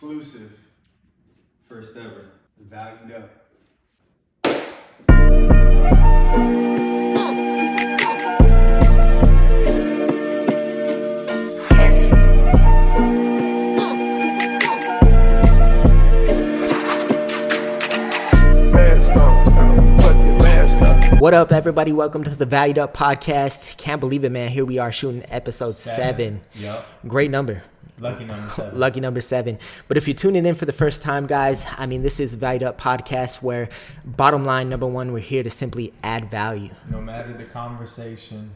Exclusive, first ever, valued up. What up, everybody? Welcome to the Valued Up podcast. Can't believe it, man. Here we are shooting episode 7. Yep. Great number. Lucky number 7. Lucky number 7. But if you're tuning in for the first time, guys, this is Valued Up podcast where bottom line, number one, we're here to simply add value. No matter the conversation,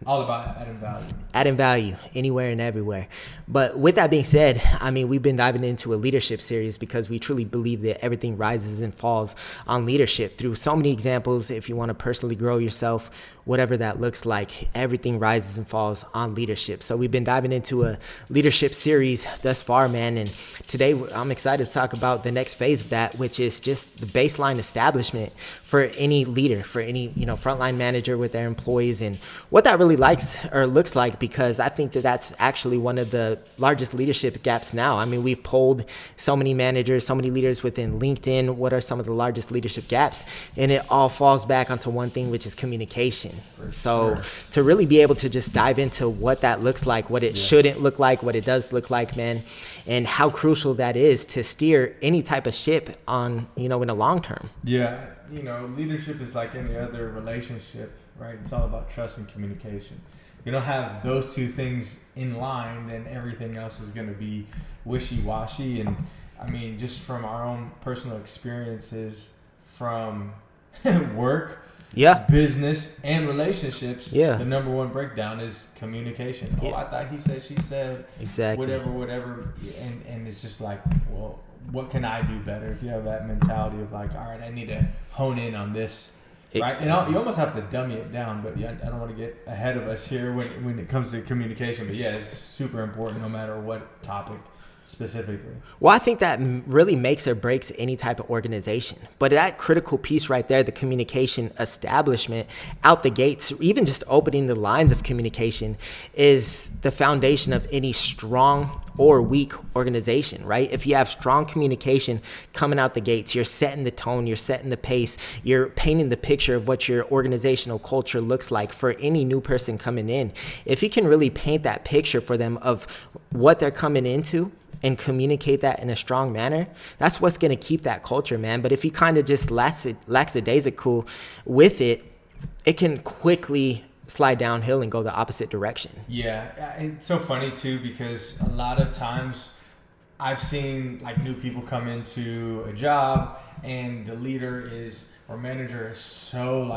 all about adding value. Adding value anywhere and everywhere. But with that being said, we've been diving into a leadership series because we truly believe that everything rises and falls on leadership through so many examples. If you want to personally grow yourself, whatever that looks like, everything rises and falls on leadership. So we've been diving into a leadership series thus far, man. And today I'm excited to talk about the next phase of that, which is just the baseline establishment for any leader, for any, frontline manager with their employees, and what that really looks like, because I think that that's actually one of the largest leadership gaps now. We've polled so many managers, so many leaders within LinkedIn. What are some of the largest leadership gaps? And it all falls back onto one thing, which is communication. So to really be able to just dive into what that looks like, what it shouldn't look like, what it does look like, man, and how crucial that is to steer any type of ship on, in the long term. Yeah. Leadership is like any other relationship, right? It's all about trust and communication. You don't have those two things in line, then everything else is going to be wishy-washy. And just from our own personal experiences from work, business, and relationships, the number one breakdown is communication. Oh, I thought he said, she said, exactly, whatever. And it's just like, well, what can I do better? If you have that mentality of like, all right, I need to hone in on this. Exactly. Right, and you almost have to dummy it down, but I don't want to get ahead of us here when it comes to communication. But it's super important no matter what topic specifically. Well, I think that really makes or breaks any type of organization. But that critical piece right there, the communication establishment out the gates, even just opening the lines of communication, is the foundation of any strong or weak organization, right? If you have strong communication coming out the gates, you're setting the tone, you're setting the pace, you're painting the picture of what your organizational culture looks like for any new person coming in. If you can really paint that picture for them of what they're coming into and communicate that in a strong manner, that's what's going to keep that culture, man. But if you kind of just lackadaisical with it, it can quickly slide downhill and go the opposite direction. Yeah, it's so funny too, because a lot of times I've seen like new people come into a job and the leader or manager is so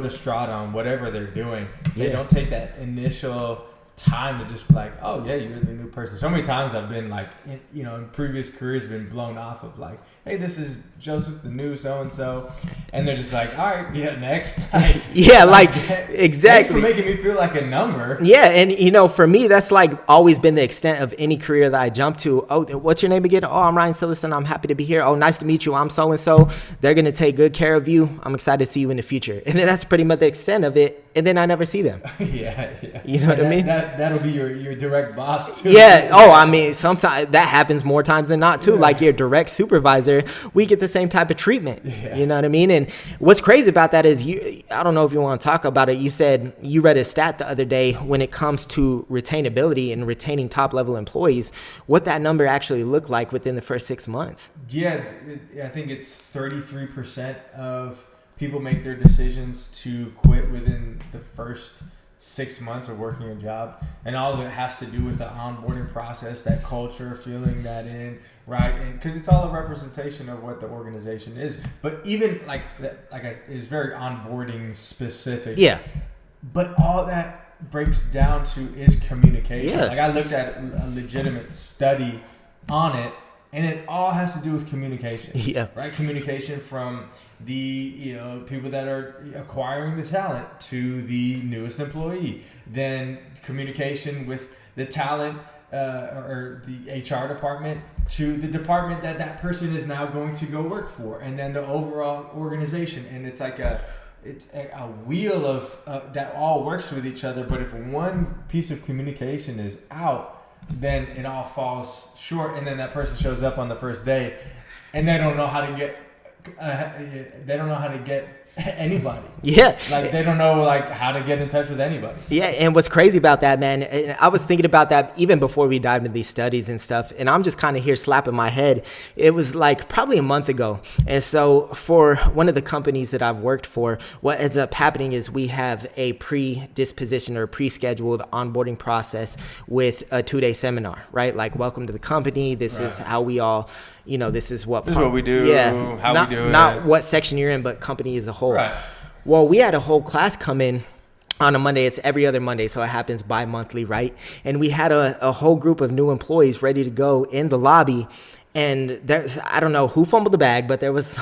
distraught on whatever they're doing. They don't take that initial time to just be like, oh yeah, you're the new person. So many times I've been like, in previous careers, been blown off of like, hey, this is Joseph, the new so-and-so. And they're just like, all right, next. Exactly. Thanks for making me feel like a number. Yeah. And, for me, that's like always been the extent of any career that I jump to. Oh, what's your name again? Oh, I'm Ryan Cillessen. I'm happy to be here. Oh, nice to meet you. I'm so-and-so. They're going to take good care of you. I'm excited to see you in the future. And then that's pretty much the extent of it. And then I never see them. Yeah. You know what I mean? That'll be your direct boss too. Yeah. Oh, sometimes that happens more times than not too. Yeah. Like your direct supervisor, we get the same type of treatment. Yeah. You know what I mean? And what's crazy about that is I don't know if you want to talk about it. You said you read a stat the other day when it comes to retainability and retaining top level employees, what that number actually looked like within the first 6 months. Yeah. I think it's 33% of people make their decisions to quit within the first 6 months of working a job, and all of it has to do with the onboarding process, that culture, feeling that in, right? And because it's all a representation of what the organization is. But even it's very onboarding specific. Yeah. But all that breaks down to is communication. Yeah. Like I looked at a legitimate study on it, and it all has to do with communication. Yeah. Right? Communication from the people that are acquiring the talent to the newest employee. Then communication with the talent or the HR department to the department that person is now going to go work for. And then the overall organization. And it's like a wheel of that all works with each other. But if one piece of communication is out, then it all falls short, and then that person shows up on the first day, and they don't know how to get anybody. Yeah. Like they don't know like how to get in touch with anybody. Yeah. And what's crazy about that, man, and I was thinking about that even before we dived into these studies and stuff. And I'm just kind of here slapping my head. It was like probably a month ago. And so for one of the companies that I've worked for, what ends up happening is we have a predisposition or pre-scheduled onboarding process with a 2-day seminar, right? Like, welcome to the company. This is how we all, this is what we do. Yeah. How we do it. Not what section you're in, but company as a whole. Right. Well, we had a whole class come in on a Monday. It's every other Monday, so it happens bi-monthly, right? And we had a whole group of new employees ready to go in the lobby. And I don't know who fumbled the bag, but there was,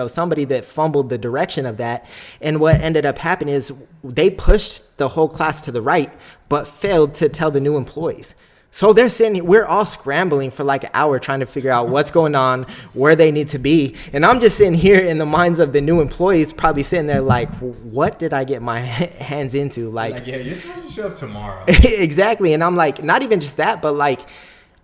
somebody that fumbled the direction of that. And what ended up happening is they pushed the whole class to the right, but failed to tell the new employees. So they're sitting, we're all scrambling for like an hour trying to figure out what's going on, where they need to be. And I'm just sitting here in the minds of the new employees, probably sitting there like, what did I get my hands into? Like, yeah, you're supposed to show up tomorrow. Exactly. And I'm like, not even just that, but like,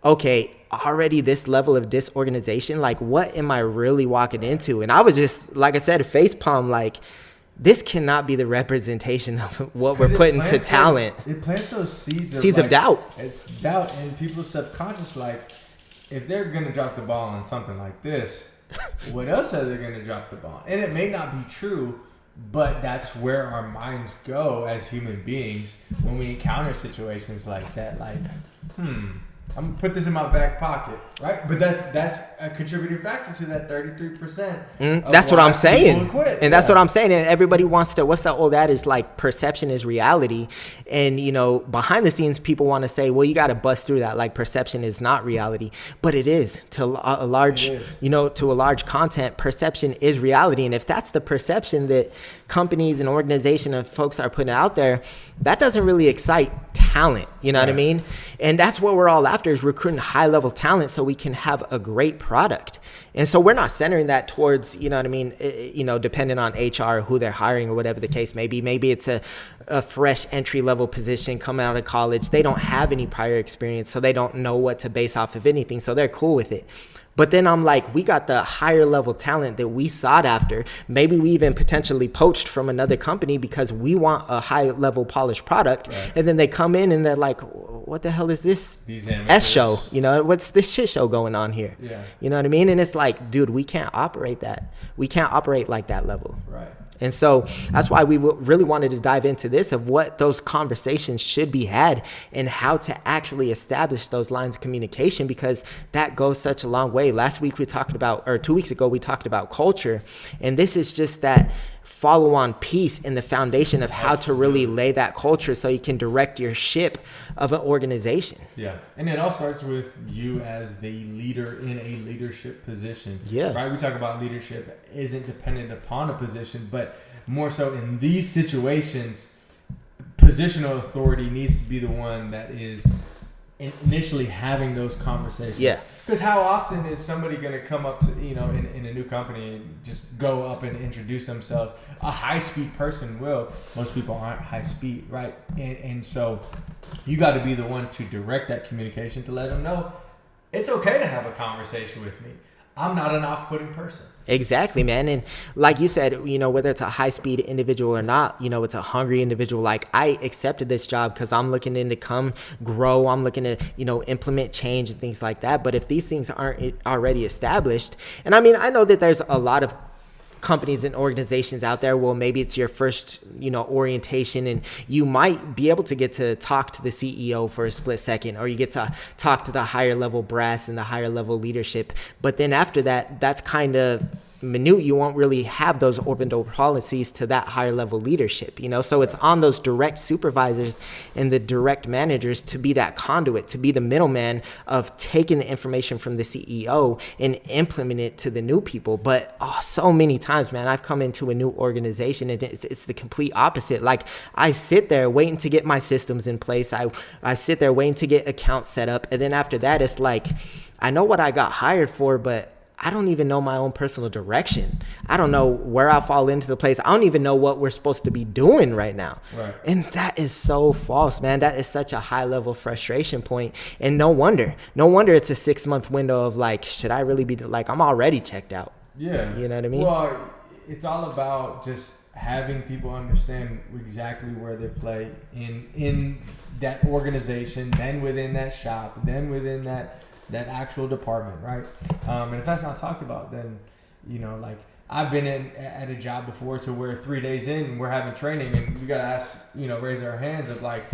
okay, already this level of disorganization, like what am I really walking into? And I was just, like I said, facepalm, like, this cannot be the representation of what we're putting to talent. It plants those seeds of doubt. It's doubt in people's subconscious. Like, if they're going to drop the ball on something like this, what else are they going to drop the ball? And it may not be true, but that's where our minds go as human beings when we encounter situations like that. Like, I'm gonna put this in my back pocket, right? But that's a contributing factor to that 33%. That's what I'm saying, and that's what I'm saying. And everybody wants to. What's the old adage? Like, perception is reality, and behind the scenes, people want to say, well, you got to bust through that. Like, perception is not reality, but it is to a large, to a large content. Perception is reality, and if that's the perception that companies and organizations and folks are putting out there, that doesn't really excite talent. You know what I mean? And that's what we're all after, is recruiting high level talent so we can have a great product. And so we're not centering that towards, depending on HR, who they're hiring or whatever the case may be. Maybe it's a fresh entry level position coming out of college. They don't have any prior experience, so they don't know what to base off of anything. So they're cool with it. But then I'm like, we got the higher level talent that we sought after. Maybe we even potentially poached from another company because we want a high level polished product. Right. And then they come in and they're like, what the hell is this S show? What's this shit show going on here? Yeah. You know what I mean? And it's like, dude, we can't operate that. We can't operate like that level. Right. And so that's why we really wanted to dive into this, of what those conversations should be had and how to actually establish those lines of communication, because that goes such a long way. Last week 2 weeks ago, we talked about culture. And this is just that follow-on piece in the foundation of how to really lay that culture so you can direct your ship of an organization. Yeah. And it all starts with you as the leader in a leadership position. Yeah. Right? We talk about leadership isn't dependent upon a position, but more so in these situations, positional authority needs to be the one that is initially having those conversations. Yeah. Because how often is somebody going to come up to, in a new company and just go up and introduce themselves? A high-speed person will. Most people aren't high-speed, right? And so you got to be the one to direct that communication, to let them know it's okay to have a conversation with me. I'm not an off-putting person. Exactly, man. And like you said, whether it's a high-speed individual or not, it's a hungry individual. Like, I accepted this job because I'm looking to come grow. I'm looking to, implement change and things like that. But if these things aren't already established, and I know that there's a lot of companies and organizations out there, well, maybe it's your first, orientation, and you might be able to get to talk to the CEO for a split second, or you get to talk to the higher level brass and the higher level leadership. But then after that, that's kind of minute. You won't really have those open door policies to that higher level leadership, so it's on those direct supervisors and the direct managers to be that conduit, to be the middleman of taking the information from the CEO and implement it to the new people. But so many times, man, I've come into a new organization and it's the complete opposite. Like, I sit there waiting to get my systems in place. I sit there waiting to get accounts set up. And then after that, it's like, I know what I got hired for, but I don't even know my own personal direction. I don't know where I fall into the place. I don't even know what we're supposed to be doing right now. Right. And that is so false, man. That is such a high level frustration point. And no wonder it's a 6-month window of like, should I really be like, I'm already checked out. Yeah. You know what I mean? Well, it's all about just having people understand exactly where they play in that organization, then within that shop, then within that actual department, right? And if that's not talked about, then, you know, like I've been at a job before to where 3 days in we're having training and we gotta ask, you know, raise our hands of like,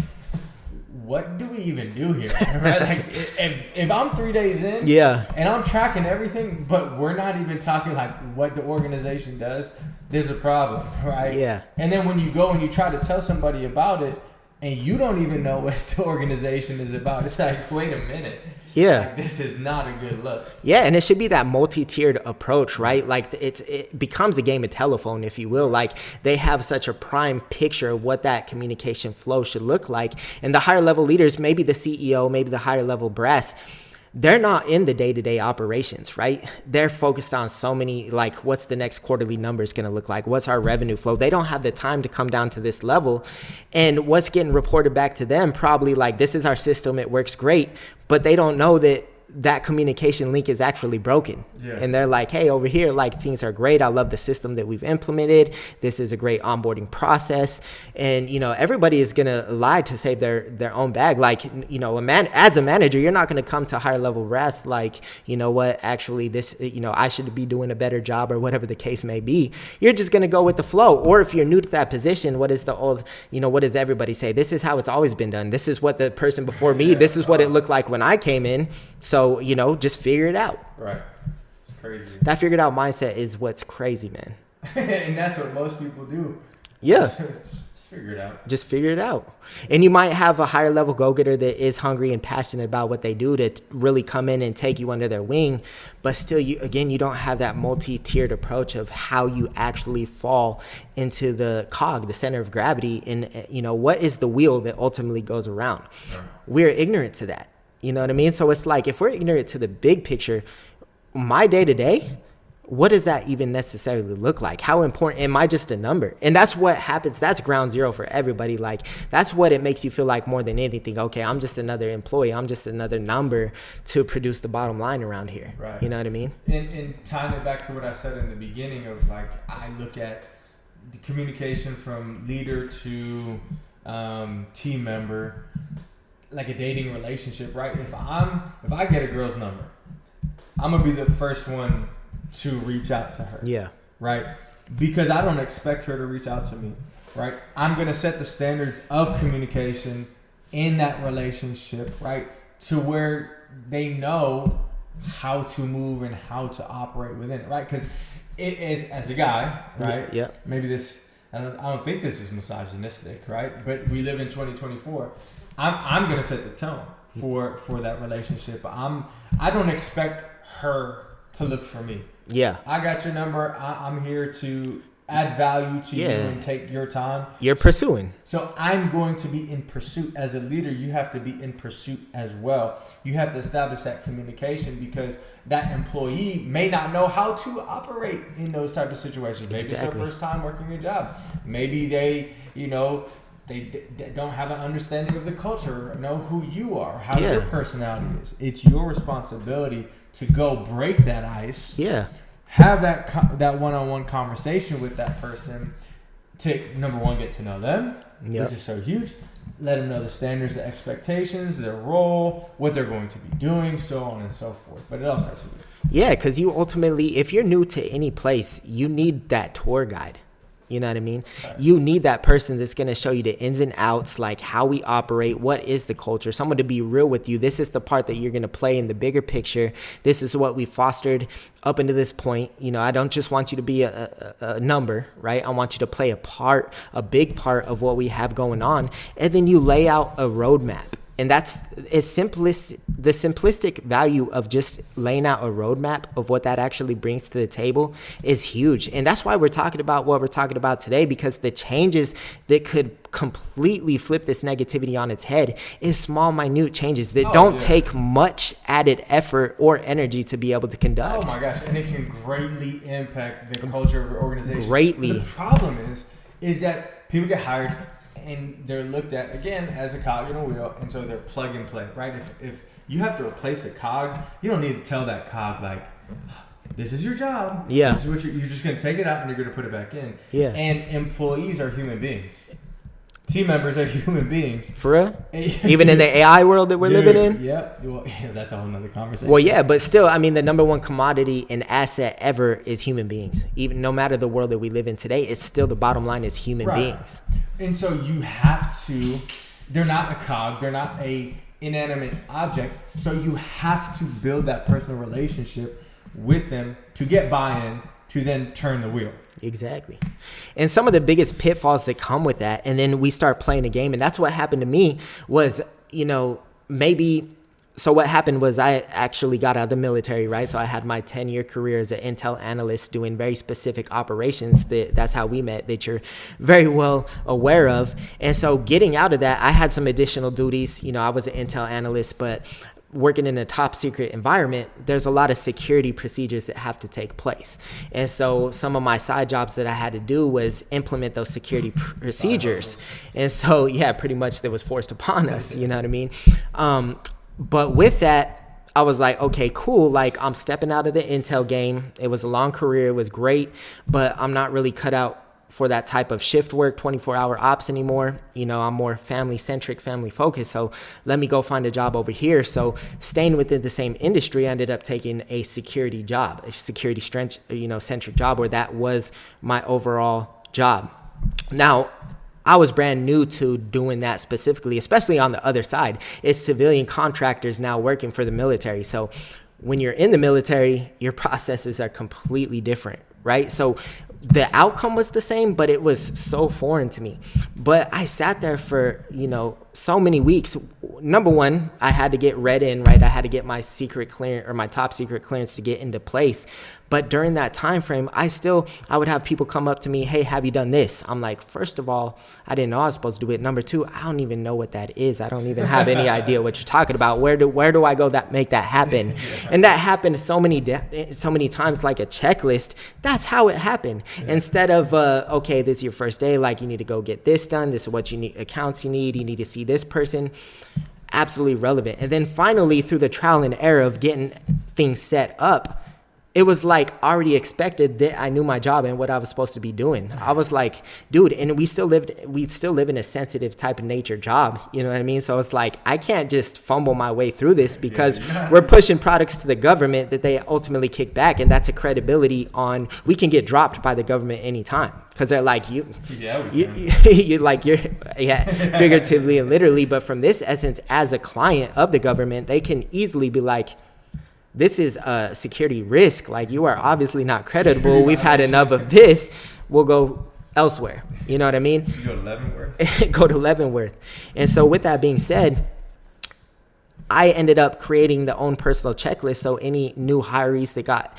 what do we even do here? Right? Like if I'm 3 days in, and I'm tracking everything, but we're not even talking like what the organization does, there's a problem, right? Yeah. And then when you go and you try to tell somebody about it, and you don't even know what the organization is about, it's like, wait a minute. Yeah. Like, this is not a good look. Yeah, and it should be that multi-tiered approach, right? Like it becomes a game of telephone, if you will. Like they have such a prime picture of what that communication flow should look like. And the higher level leaders, maybe the CEO, maybe the higher level brass, they're not in the day-to-day operations, right? They're focused on so many, like, what's the next quarterly numbers going to look like? What's our revenue flow? They don't have the time to come down to this level. And what's getting reported back to them, probably like, this is our system, it works great. But they don't know that communication link is actually broken. Yeah. And they're like, hey, over here, like things are great. I love the system that we've implemented. This is a great onboarding process. And, you know, everybody is going to lie to save their own bag. Like, you know, as a manager, you're not going to come to higher level brass like, you know what, actually this, you know, I should be doing a better job or whatever the case may be. You're just going to go with the flow. Or if you're new to that position, what is the old, you know, what does everybody say? This is how it's always been done. This is what the person before me, this is what it looked like when I came in. So, you know, just figure it out. Right. It's crazy. That figured out mindset is what's crazy, man. And that's what most people do. Yeah. Just figure it out. Just figure it out. And you might have a higher level go-getter that is hungry and passionate about what they do to really come in and take you under their wing. But still, you don't have that multi-tiered approach of how you actually fall into the cog, the center of gravity. And, you know, what is the wheel that ultimately goes around? Right. We're ignorant to that. You know what I mean? So it's like, if we're ignorant to the big picture, my day-to-day, what does that even necessarily look like? How important? Am I just a number? And that's what happens. That's ground zero for everybody. Like, that's what it makes you feel like more than anything. Okay, I'm just another employee. I'm just another number to produce the bottom line around here. Right. You know what I mean? And tying it back to what I said in the beginning of, like, I look at the communication from leader to team member, like a dating relationship, right? If I get a girl's number, I'm gonna be the first one to reach out to her. Yeah. Right? Because I don't expect her to reach out to me. Right? I'm gonna set the standards of communication in that relationship, right? To where they know how to move and how to operate within it, right? Because it is, as a guy, right? Yeah. Maybe this, I don't think this is misogynistic, right? But we live in 2024. I'm gonna set the tone for that relationship. I don't expect her to look for me. Yeah. I got your number. I'm here to add value to you and take your time. You're pursuing. So I'm going to be in pursuit. As a leader, you have to be in pursuit as well. You have to establish that communication, because that employee may not know how to operate in those type of situations. Maybe It's their first time working a job. Maybe they, you know, they don't have an understanding of the culture, or know who you are, how your personality is. It's your responsibility to go break that ice. Yeah. Have that one-on-one conversation with that person to, number one, get to know them, which is so huge. Let them know the standards, the expectations, their role, what they're going to be doing, so on and so forth. But it all starts with you. Yeah, because you ultimately, if you're new to any place, you need that tour guide. You know what I mean? Right. You need that person that's going to show you the ins and outs, like how we operate, what is the culture, someone to be real with you. This is the part that you're going to play in the bigger picture. This is what we fostered up into this point. You know, I don't just want you to be a number, right? I want you to play a part, a big part of what we have going on. And then you lay out a roadmap. And that's the simplistic value of just laying out a roadmap of what that actually brings to the table is huge. And that's why we're talking about what we're talking about today, because the changes that could completely flip this negativity on its head is small, minute changes that don't take much added effort or energy to be able to conduct. Oh my gosh. And it can greatly impact the culture of your organization. Greatly. But the problem is that people get hired and they're looked at, again, as a cog in a wheel, and so they're plug and play, right? If you have to replace a cog, you don't need to tell that cog, like, this is your job. Yeah. This is what you're just going to take it out and you're going to put it back in. Yeah. And employees are human beings. Team members are human beings. For real? Even in the AI world that we're living in? Yeah. Well, that's a whole nother conversation. Well, yeah, but still, I mean, the number one commodity and asset ever is human beings. Even no matter the world that we live in today, it's still the bottom line is human beings. And so you have to, they're not a cog, they're not a inanimate object. So you have to build that personal relationship with them to get buy-in to then turn the wheel. Exactly. And some of the biggest pitfalls that come with that, and then we start playing a game, and that's what happened to me was, so what happened was I actually got out of the military, right? So I had my 10-year career as an intel analyst doing very specific operations. That's how we met, that you're very well aware of. And so getting out of that, I had some additional duties. I was an intel analyst, but working in a top secret environment, there's a lot of security procedures that have to take place. And so some of my side jobs that I had to do was implement those security procedures. And so, yeah, pretty much that was forced upon us, you know what I mean? But with that, I was like, okay, cool. Like, I'm stepping out of the intel game. It was a long career. It was great, but I'm not really cut out for that type of shift work, 24-hour ops anymore. I'm more family-centric, family-focused. So let me go find a job over here. So staying within the same industry, I ended up taking a security job, a security centric job, where that was my overall job. Now, I was brand new to doing that specifically, especially on the other side. It's civilian contractors now working for the military. So when you're in the military, your processes are completely different, right? So the outcome was the same, but it was so foreign to me. But I sat there for, so many weeks. Number one, I had to get read in, right? I had to get my secret clearance or my top secret clearance to get into place. But during that time frame, I would have people come up to me, hey, have you done this? I'm like, first of all, I didn't know I was supposed to do it. Number two, I don't even know what that is. I don't even have any idea what you're talking about. Where do I go that make that happen? Yeah. And that happened so many times, like a checklist. That's how it happened. Yeah. Instead of, okay, this is your first day, like you need to go get this done. This is what you need, accounts you need to see this person. Absolutely relevant. And then finally, through the trial and error of getting things set up, it was like already expected that I knew my job and what I was supposed to be doing. I was like, dude, and we still live in a sensitive type of nature job. You know what I mean? So it's like, I can't just fumble my way through this because we're pushing products to the government that they ultimately kick back. And that's a credibility on, we can get dropped by the government anytime. Because they're like, you're figuratively and literally, but from this essence, as a client of the government, they can easily be like, this is a security risk. Like, you are obviously not credible. We've had enough of this. We'll go elsewhere. You know what I mean? You go to Leavenworth? Go to Leavenworth. And so with that being said, I ended up creating the own personal checklist. So any new hirees that got,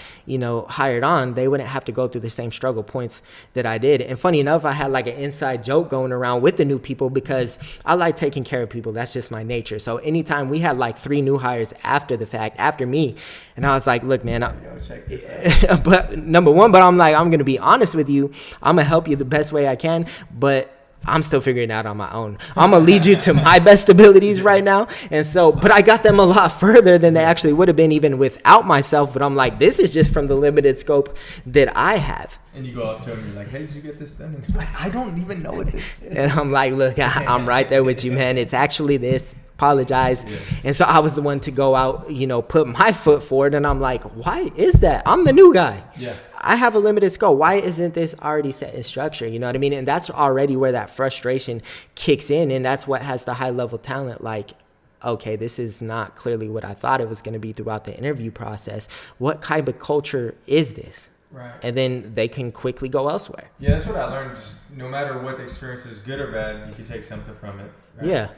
hired on, they wouldn't have to go through the same struggle points that I did. And funny enough, I had like an inside joke going around with the new people because I like taking care of people. That's just my nature. So anytime we had like 3 new hires after the fact, after me, and I was like, look, man, but number one, but I'm like, I'm going to be honest with you. I'm going to help you the best way I can, but I'm still figuring it out on my own. I'm going to lead you to my best abilities right now. And so, but I got them a lot further than they actually would have been even without myself. But I'm like, this is just from the limited scope that I have. And you go up to them, you're like, hey, did you get this done? And they're like, I don't even know what this is. And I'm like, look, I'm right there with you, man. It's actually this. Apologize. Yeah. And so I was the one to go out, put my foot forward. And I'm like, why is that? I'm the new guy. Yeah. I have a limited scope. Why isn't this already set in structure? You know what I mean? And that's already where that frustration kicks in. And that's what has the high level talent like, okay, this is not clearly what I thought it was going to be throughout the interview process. What kind of culture is this? Right. And then they can quickly go elsewhere. Yeah, that's what I learned. Just no matter what the experience is, good or bad, you can take something from it. Right? Yeah.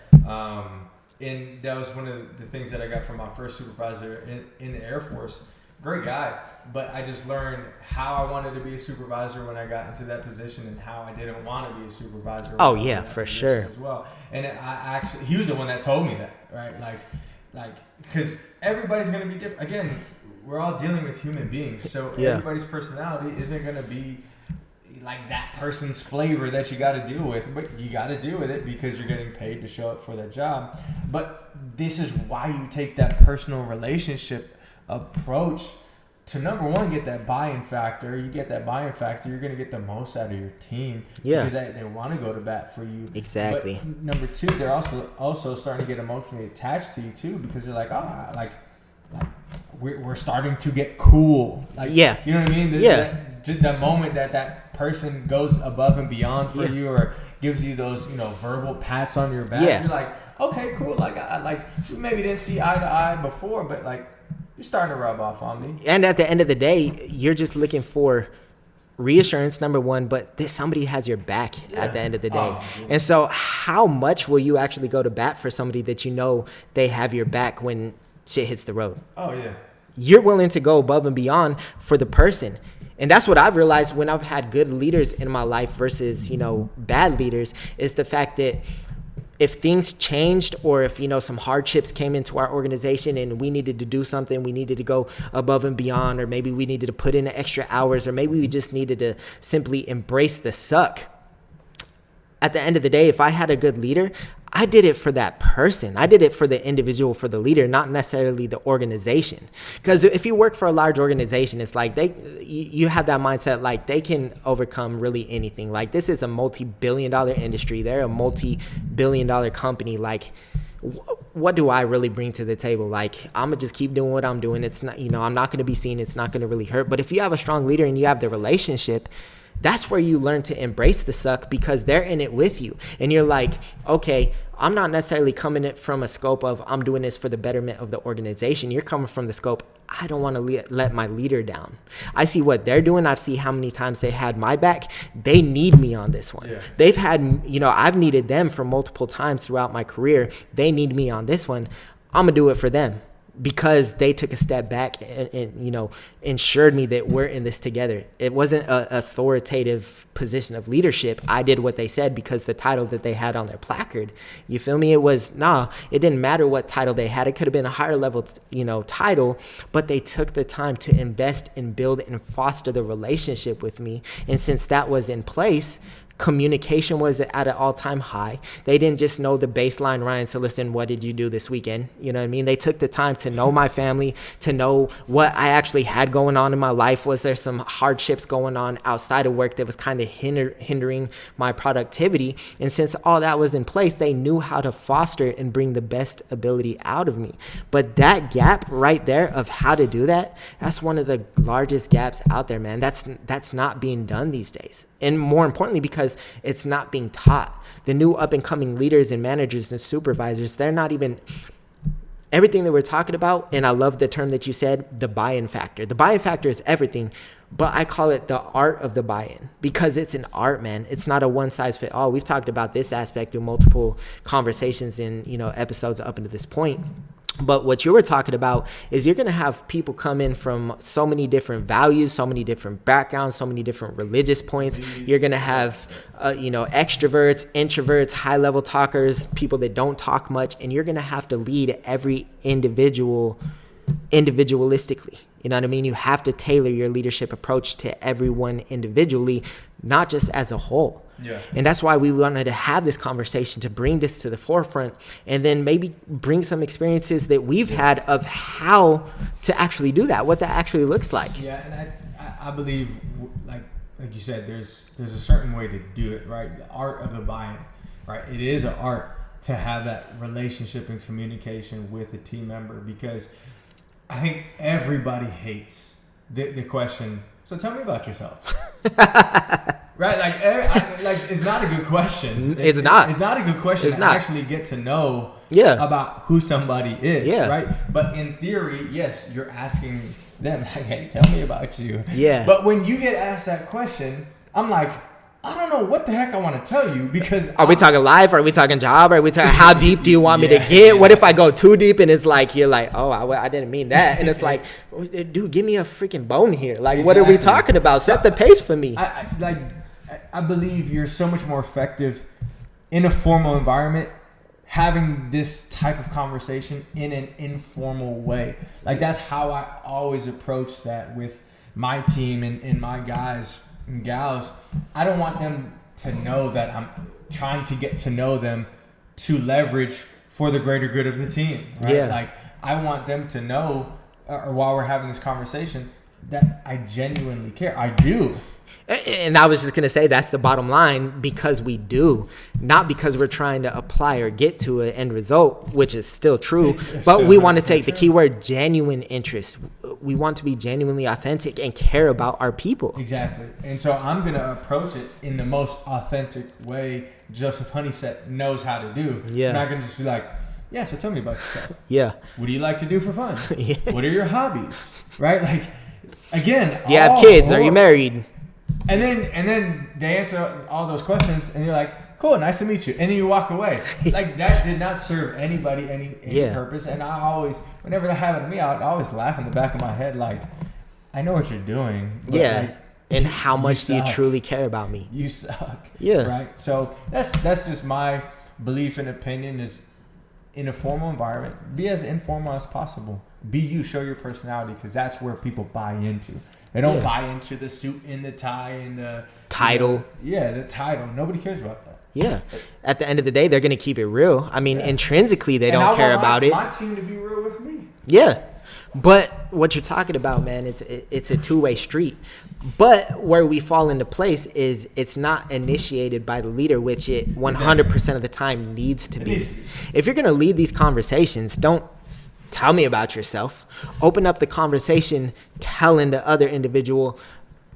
And that was one of the things that I got from my first supervisor in the Air Force. Great guy, but I just learned how I wanted to be a supervisor when I got into that position, and how I didn't want to be a supervisor. Oh yeah, for sure. As well, and he was the one that told me that, right? Like, because everybody's gonna be different. Again, we're all dealing with human beings, so everybody's personality isn't gonna be like that person's flavor that you got to deal with, but you got to deal with it because you're getting paid to show up for that job. But this is why you take that personal relationship approach to, number one, get that buy-in factor. You get that buy-in factor, you're going to get the most out of your team because they want to go to bat for you. Exactly. But number two, they're also starting to get emotionally attached to you too, because they're like, oh, like we're starting to get cool. Like, you know what I mean? The moment that person goes above and beyond for you, or gives you those, verbal pats on your back, you're like, okay, cool. Like, we maybe didn't see eye to eye before, but like, you're starting to rub off on me. And at the end of the day, you're just looking for reassurance, number one, but somebody has your back at the end of the day. And so how much will you actually go to bat for somebody that you know they have your back when shit hits the road? Oh, yeah. You're willing to go above and beyond for the person. And that's what I've realized when I've had good leaders in my life versus, bad leaders, is the fact that if things changed, or if, some hardships came into our organization and we needed to do something, we needed to go above and beyond, or maybe we needed to put in extra hours, or maybe we just needed to simply embrace the suck. At the end of the day, if I had a good leader, I did it for that person. I did it for the individual, for the leader, not necessarily the organization. Because if you work for a large organization, it's like you have that mindset, like they can overcome really anything. Like, this is a multi-billion-dollar industry. They're a multi-billion-dollar company. Like, what do I really bring to the table? Like, I'm gonna just keep doing what I'm doing. It's not, I'm not gonna be seen. It's not gonna really hurt. But if you have a strong leader and you have the relationship, that's where you learn to embrace the suck, because they're in it with you. And you're like, okay, I'm not necessarily coming in from a scope of I'm doing this for the betterment of the organization. You're coming from the scope, I don't want to let my leader down. I see what they're doing. I see how many times they had my back. They need me on this one. Yeah. They've had, I've needed them for multiple times throughout my career. They need me on this one. I'm going to do it for them, because they took a step back and ensured me that we're in this together. It wasn't an authoritative position of leadership. I did what they said because the title that they had on their placard, you feel me? It was, it didn't matter what title they had. It could have been a higher level, title, but they took the time to invest and build and foster the relationship with me. And since that was in place, communication was at an all-time high. They didn't just know the baseline, Ryan Cillessen, what did you do this weekend? You know what I mean? They took the time to know my family, to know what I actually had going on in my life. Was there some hardships going on outside of work that was kind of hindering my productivity? And since all that was in place, they knew how to foster and bring the best ability out of me. But that gap right there of how to do that, that's one of the largest gaps out there, man. That's not being done these days. And more importantly, because it's not being taught. The new up-and-coming leaders and managers and supervisors, they're not even everything that we're talking about. And I love the term that you said, the buy-in factor. The buy-in factor is everything, but I call it the art of the buy-in, because it's an art, man. It's not a one-size-fits-all. We've talked about this aspect through multiple conversations in episodes up until this point. But what you were talking about is you're going to have people come in from so many different values, so many different backgrounds, so many different religious points. You're going to have, extroverts, introverts, high-level talkers, people that don't talk much, and you're going to have to lead every individual individualistically. You know what I mean? You have to tailor your leadership approach to everyone individually, not just as a whole. Yeah. And that's why we wanted to have this conversation, to bring this to the forefront, and then maybe bring some experiences that we've had of how to actually do that, what that actually looks like. Yeah, and I believe, like you said, there's a certain way to do it, right? The art of the buy-in, right? It is an art to have that relationship and communication with a team member, because I think everybody hates the question, so tell me about yourself. Right, it's not a good question. It's not a good question to actually get to know about who somebody is. Yeah. Right, but in theory, yes, you're asking them, like, hey, tell me about you. Yeah. But when you get asked that question, I'm like, I don't know what the heck I want to tell you because are we talking life? Are we talking job? Are we talking how deep do you want me to get? What if I go too deep and it's like you're like, oh, I didn't mean that, and it's like, dude, give me a freaking bone here. Like, what are we talking about? Set the pace for me. I believe you're so much more effective in a formal environment having this type of conversation in an informal way. Like, that's how I always approach that with my team and my guys and gals. I don't want them to know that I'm trying to get to know them to leverage for the greater good of the team, right? Yeah. Like, I want them to know, or while we're having this conversation, that I genuinely care. I do. And I was just going to say that's the bottom line, because we do, not because we're trying to apply or get to an end result, which is still true, but we want to take the keyword genuine interest. We want to be genuinely authentic and care about our people. Exactly. And so I'm going to approach it in the most authentic way Joseph Honeysett knows how to do. Yeah. I'm not going to just be like, yeah, so tell me about yourself. Yeah. What do you like to do for fun? Yeah. What are your hobbies? Right? Like, again. Do you have kids? Are you married? And then they answer all those questions, and you're like, cool, nice to meet you. And then you walk away. Like, that did not serve anybody any purpose. And I always, whenever that happened to me, I would always laugh in the back of my head, like, I know what you're doing. But yeah. Like, and how much do you truly care about me? You suck. Yeah. Right? So that's just my belief and opinion is, in a formal environment, be as informal as possible. Be you, show your personality, because that's where people buy into. They don't buy into the suit and the tie and the title. The title. Nobody cares about that. Yeah. At the end of the day, they're going to keep it real. I mean, intrinsically, they don't care about it. My team to be real with me. Yeah. But what you're talking about, man, it's a two-way street. But where we fall into place is it's not initiated by the leader, which it 100% of the time needs to be. If you're going to lead these conversations, don't tell me about yourself. Open up the conversation telling the other individual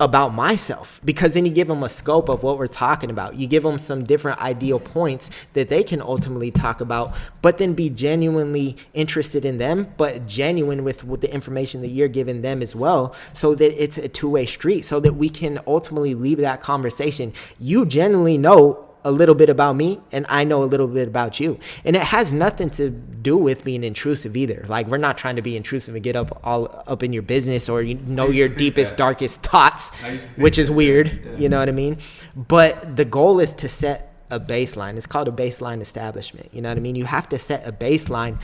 about myself, because then you give them a scope of what we're talking about. You give them some different ideal points that they can ultimately talk about, but then be genuinely interested in them, but genuine with the information that you're giving them as well, so that it's a two-way street, so that we can ultimately leave that conversation. You genuinely know a little bit about me, and I know a little bit about you. And it has nothing to do with being intrusive either. Like, we're not trying to be intrusive and get all up in your business or your deepest, darkest thoughts, which is weird. Yeah. You know what I mean? But the goal is to set a baseline. It's called a baseline establishment. You know what I mean? You have to set a baseline,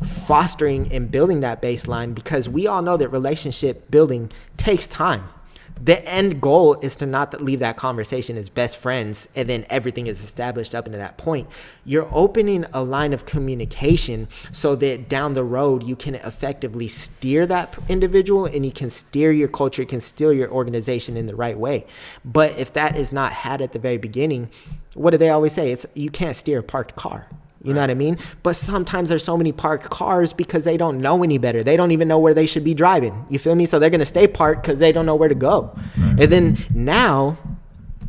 fostering and building that baseline, because we all know that relationship building takes time. The end goal is to not leave that conversation as best friends and then everything is established up into that point. You're opening a line of communication so that down the road you can effectively steer that individual, and you can steer your culture, you can steer your organization in the right way. But if that is not had at the very beginning, what do they always say? It's you can't steer a parked car. You know what I mean? But sometimes there's so many parked cars because they don't know any better. They don't even know where they should be driving. You feel me? So they're going to stay parked because they don't know where to go. And then now,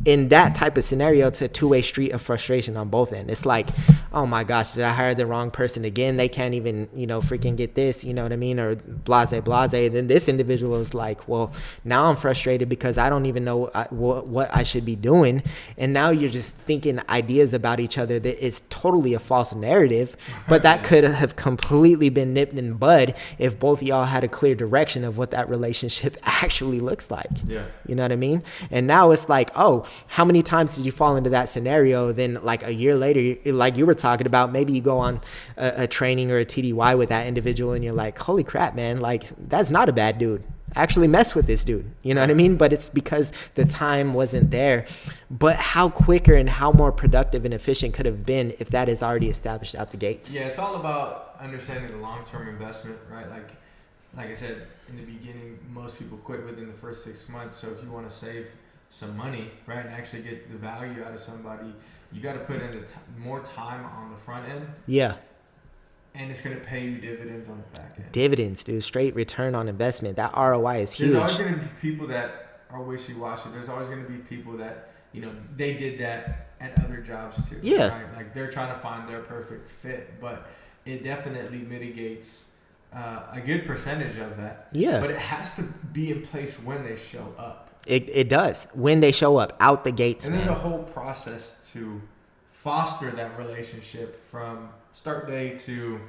in that type of scenario, it's a two-way street of frustration on both ends. It's like, oh my gosh, did I hire the wrong person again? They can't even, freaking get this, you know what I mean? Or blase. Then this individual is like, well, now I'm frustrated because I don't even know what I should be doing. And now you're just thinking ideas about each other that is totally a false narrative, but that could have completely been nipped in the bud if both of y'all had a clear direction of what that relationship actually looks like. Yeah. You know what I mean? And now it's like, oh, how many times did you fall into that scenario? Then like a year later, like you were talking about, maybe you go on a training or a TDY with that individual and you're like, holy crap, man, like that's not a bad dude. Actually mess with this dude. You know what I mean? But it's because the time wasn't there. But how quicker and how more productive and efficient could have been if that is already established out the gates. Yeah, it's all about understanding the long-term investment, right? Like I said, in the beginning, most people quit within the first 6 months. So if you want to save some money, right, and actually get the value out of somebody, you got to put in more time on the front end. Yeah. And it's going to pay you dividends on the back end. Dividends, dude. Straight return on investment. That ROI is huge. There's always going to be people that are wishy-washy. There's always going to be people that, they did that at other jobs too. Yeah. Right? Like they're trying to find their perfect fit, but it definitely mitigates a good percentage of that. Yeah. But it has to be in place when they show up. It does. When they show up, out the gates. And there's a whole process to foster that relationship from start day to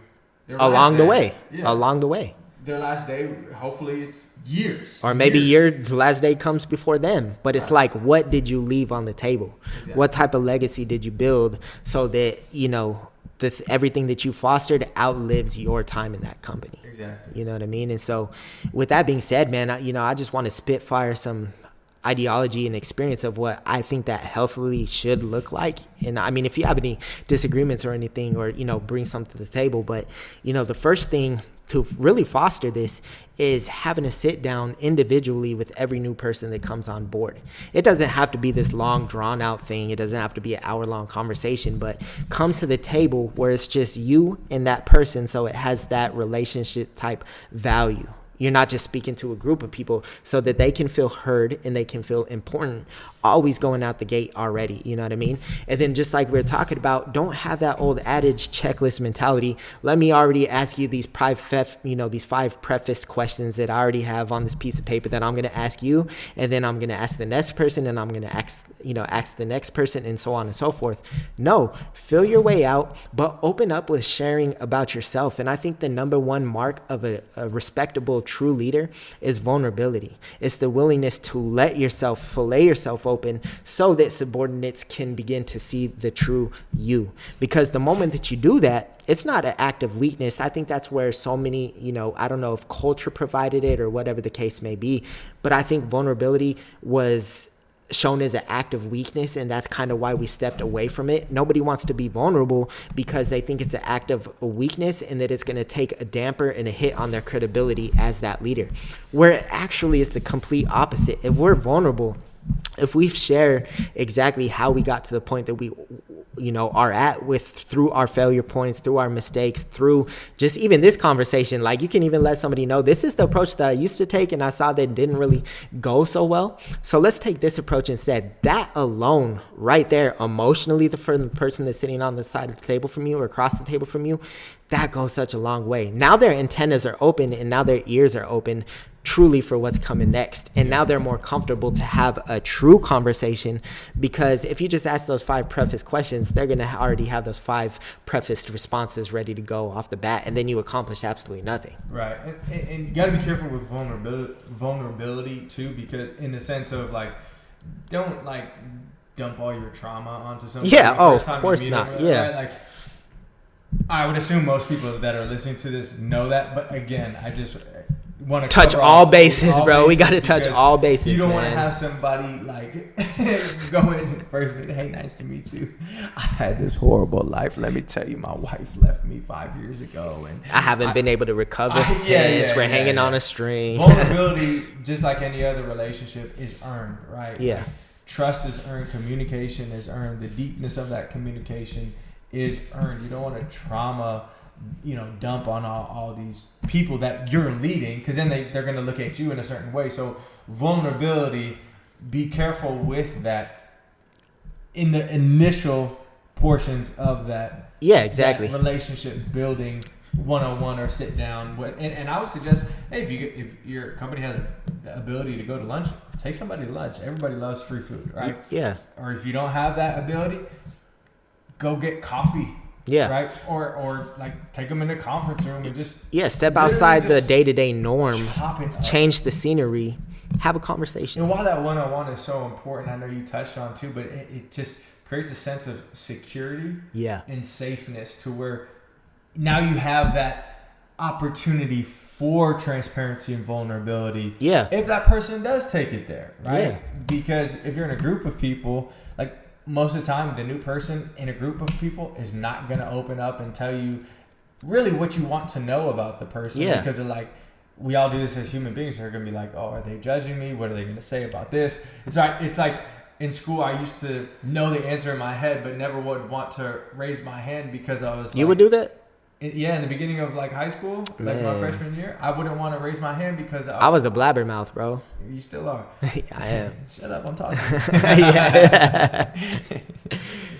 their along last the day. way. Yeah. Along the way. Their last day, hopefully it's years. Or maybe years. your last day comes before them. But it's like, what did you leave on the table? Exactly. What type of legacy did you build so that, you know, everything that you fostered outlives your time in that company? Exactly. You know what I mean? And so with that being said, man, I just want to spitfire some ideology and experience of what I think that healthily should look like. And I mean, if you have any disagreements or anything, or, you know, bring something to the table, but, you know, the first thing to really foster this is having to sit down individually with every new person that comes on board. It doesn't have to be this long drawn out thing. It doesn't have to be an hour-long conversation, but come to the table where it's just you and that person, so it has that relationship type value. You're not just speaking to a group of people, so that they can feel heard and they can feel important, always going out the gate already. You know what I mean? And then just like we were talking about, don't have that old adage checklist mentality. Let me already ask you these these 5 preface questions that I already have on this piece of paper that I'm going to ask you. And then I'm going to ask the next person, and I'm going to ask the next person, and so on and so forth. No, fill your way out, but open up with sharing about yourself. And I think the number one mark of a respectable, true leader is vulnerability. It's the willingness to let yourself fillet yourself open so that subordinates can begin to see the true you. Because the moment that you do that, it's not an act of weakness. I think that's where so many, I don't know if culture provided it or whatever the case may be, but I think vulnerability was shown as an act of weakness, and that's kind of why we stepped away from it. Nobody wants to be vulnerable because they think it's an act of weakness and that it's going to take a damper and a hit on their credibility as that leader, where it actually is the complete opposite. If we're vulnerable, if we share exactly how we got to the point that we are at through our failure points, through our mistakes, through just even this conversation, like you can even let somebody know, this is the approach that I used to take and I saw that it didn't really go so well. So let's take this approach instead. That alone right there, emotionally, for the person that's sitting on the side of the table from you or across the table from you, that goes such a long way. Now their antennas are open and now their ears are open truly for what's coming next. And now they're more comfortable to have a true conversation, because if you just ask those 5 preface questions, they're going to already have those 5 prefaced responses ready to go off the bat, and then you accomplish absolutely nothing. Right. And you got to be careful with vulnerability too, because in the sense of don't dump all your trauma onto somebody. Yeah. Oh, of course not. Them, yeah. Right? I would assume most people that are listening to this know that, but again, I just want to touch all bases, bro. We got to touch all bases. You don't want to have somebody go in first meeting, hey, nice to meet you. I had this horrible life. Let me tell you, my wife left me 5 years ago, and I haven't been able to recover since. We're hanging on a string. Vulnerability, just like any other relationship, is earned, right? Yeah. Trust is earned. Communication is earned. The deepness of that communication is earned. You don't want to trauma dump on all these people that you're leading, because then they're going to look at you in a certain way. So vulnerability, be careful with that in the initial portions of that. Yeah, exactly. That relationship building, one-on-one or sit down. And I would suggest, hey, if your company has the ability to go to lunch, take somebody to lunch. Everybody loves free food, right? Yeah. Or if you don't have that ability, go get coffee. Yeah. Right. Or take them in a conference room and just step outside the day-to-day norm, change the scenery, have a conversation. And while that one-on-one is so important, I know you touched on too, but it just creates a sense of security and safeness to where now you have that opportunity for transparency and vulnerability. Yeah. If that person does take it there, right? Yeah. Because if you're in a group of people, most of the time, the new person in a group of people is not going to open up and tell you really what you want to know about the person. Yeah. Because they're we all do this as human beings. They're going to be oh, are they judging me? What are they going to say about this? It's like in school, I used to know the answer in my head, but never would want to raise my hand because I was You would do that? In the beginning of high school, my freshman year, I wouldn't want to raise my hand because I was a blabbermouth, bro. You still are. I am. Shut up, I'm talking. Yeah.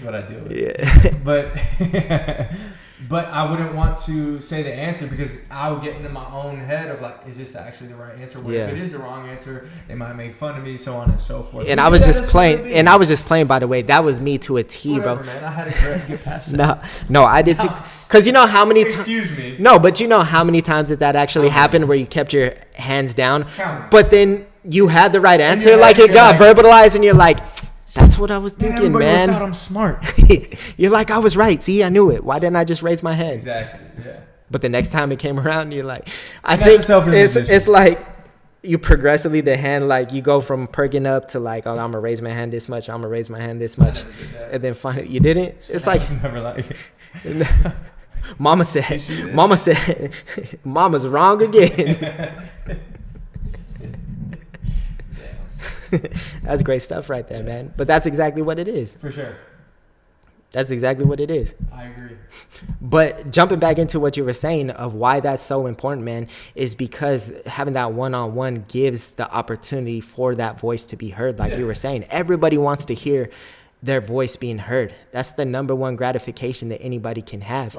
what I deal with. Yeah. But I wouldn't want to say the answer because I would get into my own head of like, is this actually the right answer? What if it is the wrong answer? They might make fun of me, so on and so forth. And I was just playing. And I was just playing. By the way, that was me to a T, Whatever, bro. Man, I had to get past that. No, I did too. Because you know how many times. Excuse me. No, but you know how many times that actually happened where you kept your hands down, Count. but then you had the right answer, had like it got like, verbalized, and you're like, that's what I was thinking, man. Thought I'm smart. You're like, I was right. See, I knew it. Why didn't I just raise my hand? Exactly. Yeah. But the next time it came around, you're like, I think it's like you progressively the hand, like you go from perking up to like, oh, I'm gonna raise my hand this much. I'm gonna raise my hand this much, and then finally you didn't. It's like never like. Mama said, Mama's wrong again. That's great stuff right there, man. But that's exactly what it is. For sure. That's exactly what it is. I agree. But jumping back into what you were saying of why that's so important, man, is because having that one-on-one gives the opportunity for that voice to be heard. Like you were saying, everybody wants to hear their voice being heard. That's the number one gratification that anybody can have.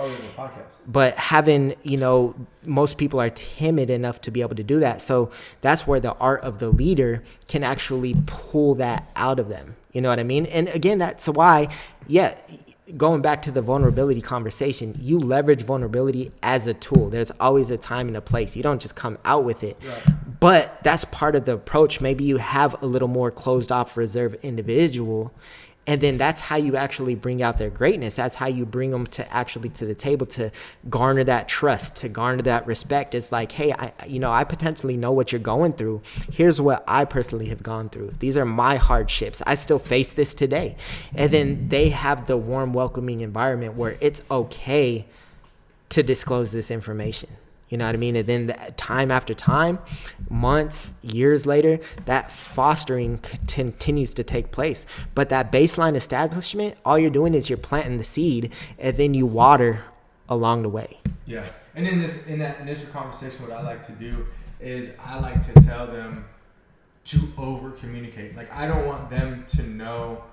But having, most people are timid enough to be able to do that. So that's where the art of the leader can actually pull that out of them. You know what I mean? And again, that's why, going back to the vulnerability conversation, you leverage vulnerability as a tool. There's always a time and a place. You don't just come out with it. Right. But that's part of the approach. Maybe you have a little more closed off, reserved individual. And then that's how you actually bring out their greatness. That's how you bring them to the table to garner that trust, to garner that respect. It's like, hey, I potentially know what you're going through. Here's what I personally have gone through. These are my hardships. I still face this today. And then they have the warm, welcoming environment where it's okay to disclose this information. You know what I mean? And then time after time, months, years later, that fostering continues to take place. But that baseline establishment, all you're doing is you're planting the seed, and then you water along the way. Yeah. And in that initial conversation, what I like to do is I like to tell them to over communicate. Like, I don't want them to know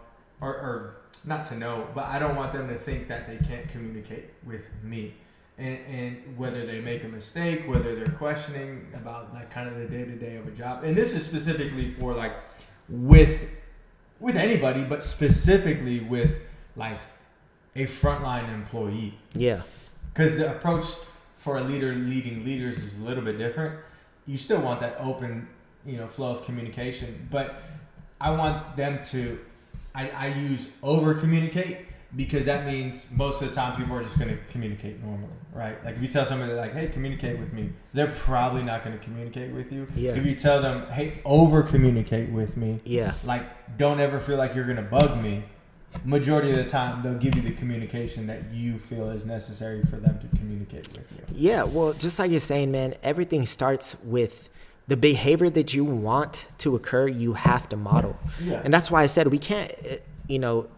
or not to know, but I don't want them to think that they can't communicate with me. And whether they make a mistake, whether they're questioning about like kind of the day-to-day of a job. And this is specifically for like with anybody, but specifically with like a frontline employee. Yeah. Because the approach for a leader leading leaders is a little bit different. You still want that open, flow of communication, but I want them to, I use over communicate. Because that means most of the time people are just going to communicate normally, right? Like if you tell somebody like, hey, communicate with me, they're probably not going to communicate with you. Yeah. If you tell them, hey, over communicate with me, like don't ever feel like you're going to bug me, majority of the time they'll give you the communication that you feel is necessary for them to communicate with you. Yeah, well, just like you're saying, man, everything starts with the behavior that you want to occur, you have to model. Yeah. And that's why I said we can't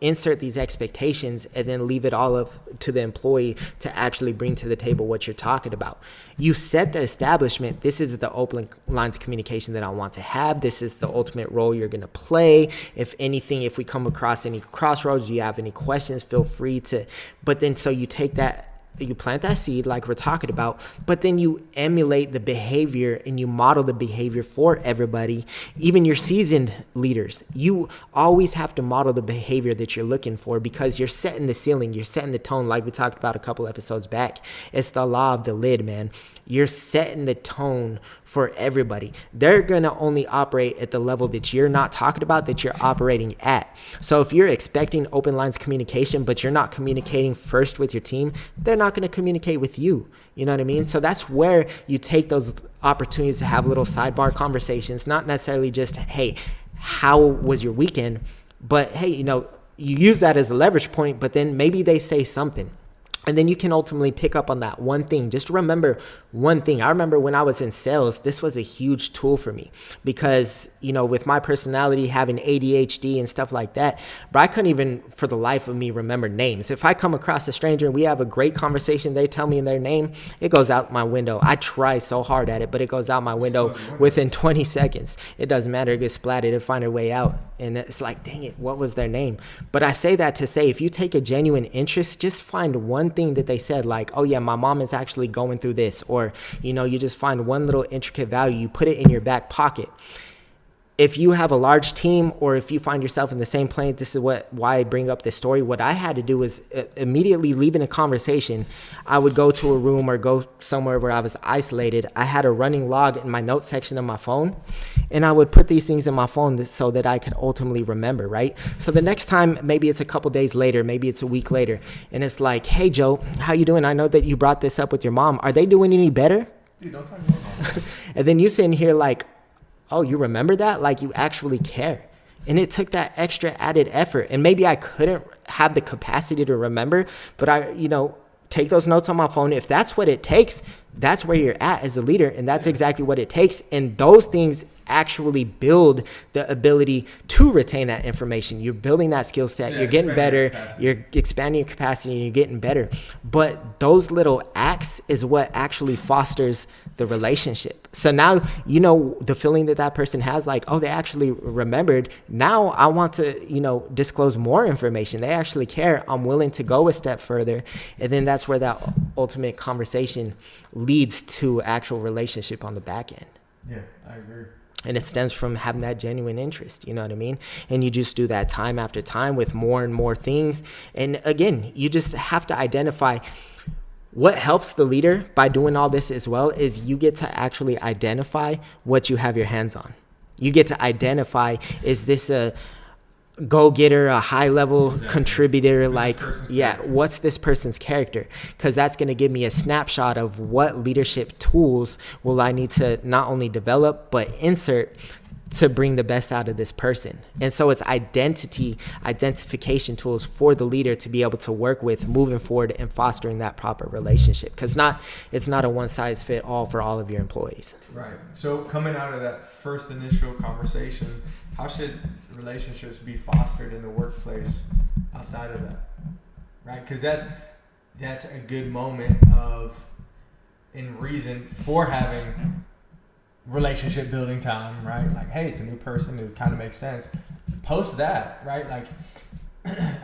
insert these expectations and then leave it all up to the employee to actually bring to the table what you're talking about. You set the establishment. This is the open lines of communication that I want to have. This is the ultimate role you're going to play. If anything, if we come across any crossroads, you have any questions, feel free to. But then so you take that, you plant that seed like we're talking about, but then you emulate the behavior and you model the behavior for everybody, even your seasoned leaders. You always have to model the behavior that you're looking for because you're setting the ceiling, you're setting the tone like we talked about a couple episodes back. It's the law of the lid, man. You're setting the tone for everybody. They're going to only operate at the level that you're not talking about, that you're operating at. So if you're expecting open lines of communication, but you're not communicating first with your team, they're not going to communicate with you. You know what I mean? So that's where you take those opportunities to have little sidebar conversations, not necessarily just, hey, how was your weekend? But, hey, you use that as a leverage point, but then maybe they say something. And then you can ultimately pick up on that one thing. Just remember one thing. I remember when I was in sales, this was a huge tool for me because, with my personality, having ADHD and stuff like that, but I couldn't even for the life of me remember names. If I come across a stranger and we have a great conversation, they tell me their name, it goes out my window. I try so hard at it, but it goes out my window within 20 seconds. It doesn't matter. It gets splattered and find a way out. And it's like, dang it, what was their name? But I say that to say, if you take a genuine interest, just find one thing that they said, like, oh yeah, my mom is actually going through this, or you just find one little intricate value, you put it in your back pocket. If you have a large team, or if you find yourself in the same plane, this is why I bring up this story. What I had to do was immediately leaving a conversation, I would go to a room or go somewhere where I was isolated. I had a running log in my notes section of my phone, and I would put these things in my phone so that I could ultimately remember, right? So the next time, maybe it's a couple days later, maybe it's a week later, and it's like, hey, Joe, how you doing? I know that you brought this up with your mom. Are they doing any better? Dude, don't talk about mom. And then you sitting here like, oh, you remember that? Like, you actually care. And it took that extra added effort. And maybe I couldn't have the capacity to remember, but I, take those notes on my phone. If that's what it takes, that's where you're at as a leader. And that's exactly what it takes. And those things actually build the ability to retain that information. You're building that skill set. You're getting better. You're expanding your capacity and you're getting better. But those little acts is what actually fosters the relationship. So now, the feeling that person has, like, oh, they actually remembered. Now I want to, disclose more information. They actually care. I'm willing to go a step further. And then that's where that ultimate conversation leads to actual relationship on the back end. Yeah, I agree. And it stems from having that genuine interest, you know what I mean? And you just do that time after time with more and more things. And again, you just have to identify what helps the leader by doing all this as well is you get to actually identify what you have your hands on. You get to identify, is this a go-getter, a high-level contributor, like, what's this person's character? Because that's going to give me a snapshot of what leadership tools will I need to not only develop but insert to bring the best out of this person. And so it's identification tools for the leader to be able to work with moving forward and fostering that proper relationship, because it's not a one-size-fit-all for all of your employees. Right. So coming out of that first initial conversation, how should relationships be fostered in the workplace outside of that? Right? Because that's a good moment in reason for having relationship building time, right? Like, hey, it's a new person, it kind of makes sense. Post that, right? Like,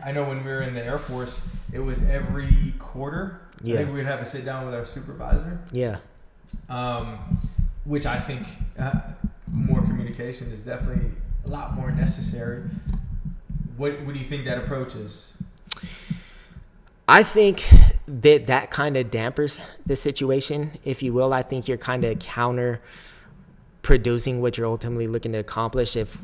I know when we were in the Air Force, it was every quarter. Yeah. I think we'd have a sit down with our supervisor. Yeah. Which I think more communication is definitely a lot more necessary. What do you think that approach is? I think that kind of dampers the situation, if you will. I think you're kind of producing what you're ultimately looking to accomplish if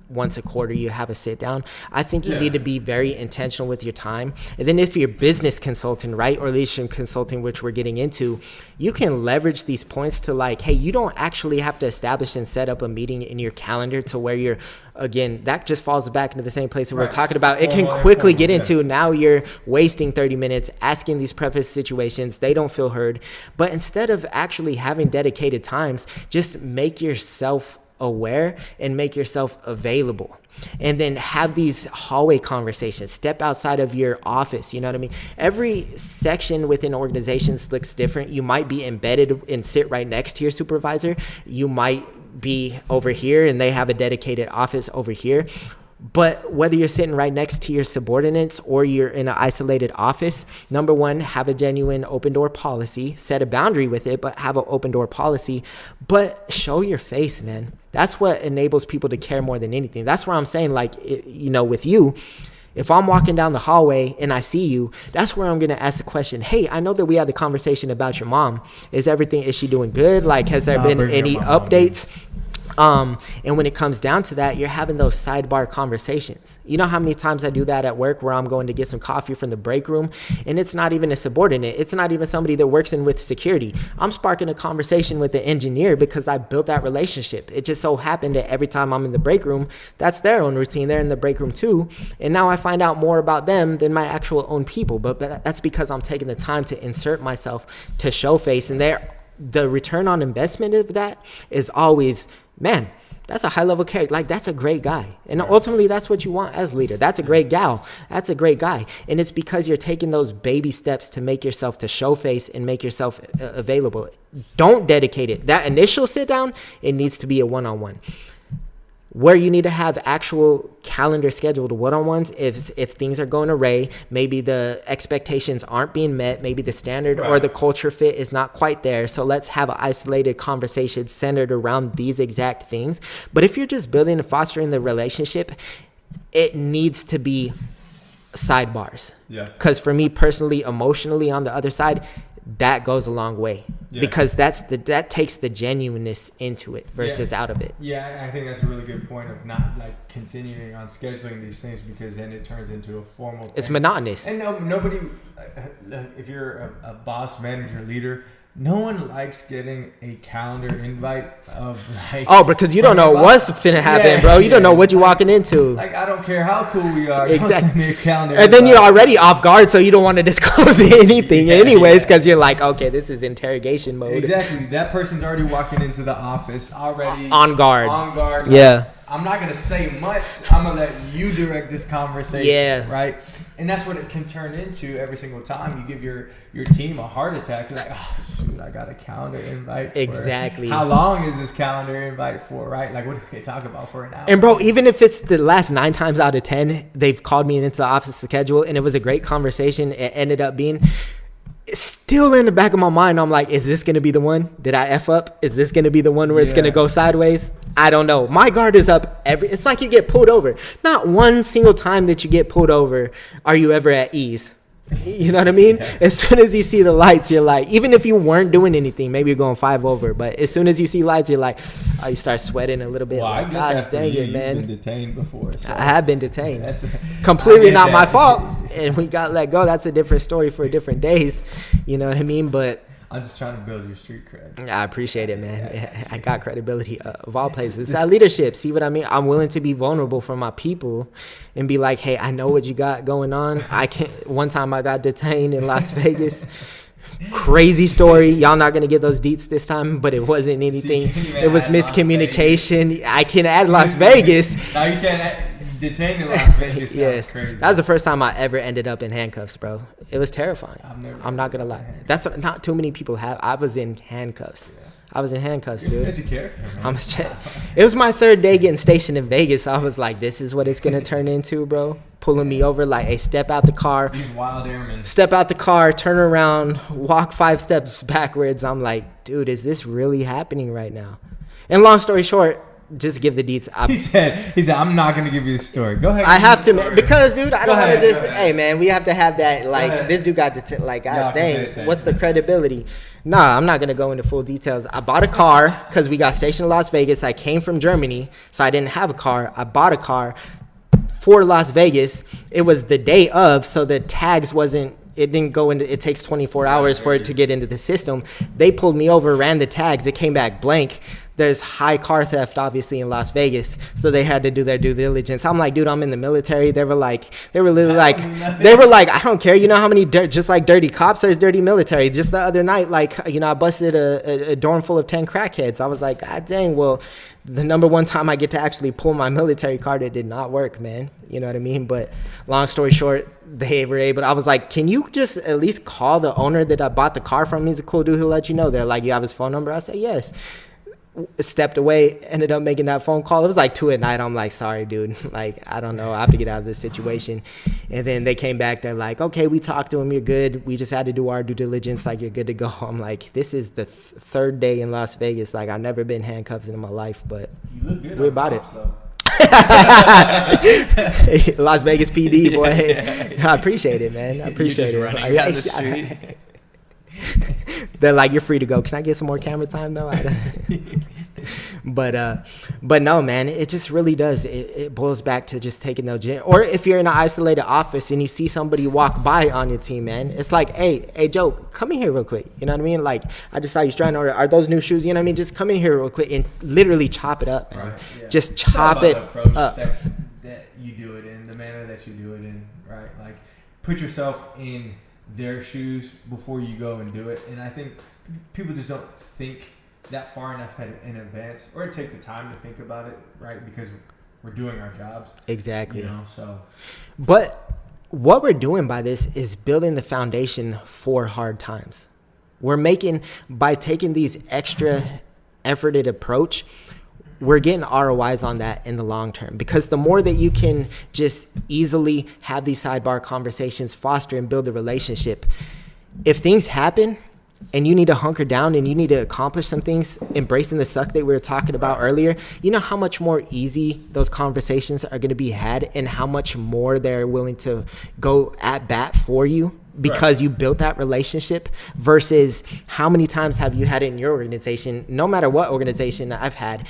once a quarter you have a sit down. I think you need to be very intentional with your time. And then if you're business consulting, right, or leadership consulting, which we're getting into, you can leverage these points to like, hey, you don't actually have to establish and set up a meeting in your calendar to where you're, again, that just falls back into the same place that we're talking about. It can quickly get into now you're wasting 30 minutes asking these preface situations. They don't feel heard. But instead of actually having dedicated times, just make yourself aware and make yourself available, and then have these hallway conversations. Step outside of your office. You know what I mean? Every section within organizations looks different. You might be embedded and sit right next to your supervisor. You might be over here and they have a dedicated office over here. But whether you're sitting right next to your subordinates or you're in an isolated office, number one, have a genuine open door policy, set a boundary with it, but have an open door policy, but show your face, man. That's what enables people to care more than anything. That's where I'm saying, like, with you, if I'm walking down the hallway and I see you, that's where I'm going to ask the question, hey, I know that we had the conversation about your mom. Is she doing good? Like, has there been any updates? And when it comes down to that, you're having those sidebar conversations. You know how many times I do that at work where I'm going to get some coffee from the break room and it's not even a subordinate. It's not even somebody that works in with security. I'm sparking a conversation with the engineer because I built that relationship. It just so happened that every time I'm in the break room, that's their own routine. They're in the break room too. And now I find out more about them than my actual own people. But that's because I'm taking the time to insert myself, to show face. And the return on investment of that is always, man, that's a high level character. Like, that's a great guy. And ultimately, that's what you want as leader. That's a great gal. That's a great guy. And it's because you're taking those baby steps to make yourself, to show face and make yourself available. Don't dedicate it. That initial sit down, it needs to be a one-on-one. Where you need to have actual calendar scheduled one-on-ones if things are going array, maybe the expectations aren't being met, maybe the standard or the culture fit is not quite there. So let's have an isolated conversation centered around these exact things. But if you're just building and fostering the relationship, it needs to be sidebars. Yeah. Because for me personally, emotionally on the other side, that goes a long way. Yeah. Because that takes the genuineness into it versus out of it. Yeah, I think that's a really good point of not like continuing on scheduling these things, because then it turns into a formal thing. It's monotonous. And nobody, if you're a boss, manager, leader, no one likes getting a calendar invite of like... Oh, because you don't know what's finna happen, bro. You don't know what you're walking into. Like, I don't care how cool we are. Exactly. Don't send me a calendar and then you're already off guard, so you don't want to disclose anything anyways, because you're like, okay, this is interrogation mode. Exactly. That person's already walking into the office already... On guard. Like, yeah. I'm not going to say much. I'm going to let you direct this conversation. Yeah. Right? And that's what it can turn into every single time. You give your team a heart attack. You're like, oh, shoot, I got a calendar invite. Exactly. How long is this calendar invite for, right? Like, what do they talk about for an hour? And, bro, even if it's the last 9 times out of 10, they've called me into the office to schedule, and it was a great conversation. It ended up being... Still in the back of my mind, I'm like, is this going to be the one? Did I F up? Is this going to be the one where it's going to go sideways? I don't know. My guard is up it's like you get pulled over. Not one single time that you get pulled over are you ever at ease. You know what I mean? Yeah. As soon as you see the lights, you're like, even if you weren't doing anything, maybe you're going 5 over, but as soon as you see lights, you're like, oh, you start sweating a little bit. Well, like, gosh, dang it, man. You've been detained before. So. I have been detained. Completely not my fault. And we got let go. That's a different story for different days. You know what I mean? But I'm just trying to build your street cred. I appreciate it, man. Yeah. I got credibility of all places. It's that leadership. See what I mean? I'm willing to be vulnerable for my people and be like, hey, I know what you got going on. One time I got detained in Las Vegas. Crazy story. Y'all not going to get those deets this time, but it wasn't anything. It was miscommunication. I can add Las Vegas. Now you can't detained in Las Vegas. Yes. Crazy. That was the first time I ever ended up in handcuffs, bro. It was terrifying. I'm not going to lie. That's what not too many people have. I was in handcuffs. Yeah. I was in handcuffs, dude. You're a character, man. It was my 3rd day getting stationed in Vegas. So I was like, this is what it's going to turn into, bro. Pulling me over like, hey, step out the car. These wild airmen. Step out the car, turn around, walk 5 steps backwards. I'm like, dude, is this really happening right now? And long story short, just give the deets. He said, I'm not going to give you the story. Go ahead. I have to, man, because, dude, I don't want to just, hey, man, we have to have that, like, this dude got to, like, gosh, dang, what's the credibility? Nah, I'm not going to go into full details. I bought a car because we got stationed in Las Vegas. I came from Germany, so I didn't have a car. I bought a car for Las Vegas. It was the day of, so the tags wasn't, it didn't go into, it takes 24 hours for it to get into the system. They pulled me over, ran the tags. It came back blank. There's high car theft, obviously, in Las Vegas, so they had to do their due diligence. I'm like, dude, I'm in the military. They were literally like, I don't care. You know how many, just like dirty cops, there's dirty military. Just the other night, like, you know, I busted a dorm full of 10 crackheads. I was like, God dang, well, the number one time I get to actually pull my military card, it did not work, man. You know what I mean? But long story short, they were able to, I was like, can you just at least call the owner that I bought the car from? He's a cool dude. He'll let you know. They're like, you have his phone number? I said, yes. Stepped away, ended up making that phone call. It was like 2 a.m. I'm like, sorry, dude. Like, I don't know. I have to get out of this situation. And then they came back. They're like, okay, we talked to him. You're good. We just had to do our due diligence. Like, you're good to go. I'm like, this is the 3rd day in Las Vegas. Like, I've never been handcuffed in my life, but you look good. We're about it. Las Vegas PD, boy. I appreciate it, man. I appreciate it. Running down the street. They're like, you're free to go. Can I get some more camera time though? But no, man, it just really does. It boils back to just taking those. Or if you're in an isolated office and you see somebody walk by on your team, man, it's like, hey, Joe, come in here real quick. You know what I mean? Like, I just saw you trying to order. Are those new shoes? You know what I mean? Just come in here real quick and literally chop it up, man. Right, yeah. Just chop it up. That you do it in, the manner that you do it in, right? Like, put yourself in their shoes before you go and do it. And I think people just don't think that far enough in advance, or take the time to think about it, right? Because we're doing our jobs. Exactly. You know, so. But what we're doing by this is building the foundation for hard times. We're making, by taking these extra efforted approach, we're getting ROIs on that in the long term, because the more that you can just easily have these sidebar conversations, foster and build a relationship, if things happen and you need to hunker down and you need to accomplish some things, embracing the suck that we were talking about earlier, you know how much more easy those conversations are going to be had, and how much more they're willing to go at bat for you because you built that relationship, versus how many times have you had it in your organization, no matter what organization I've had,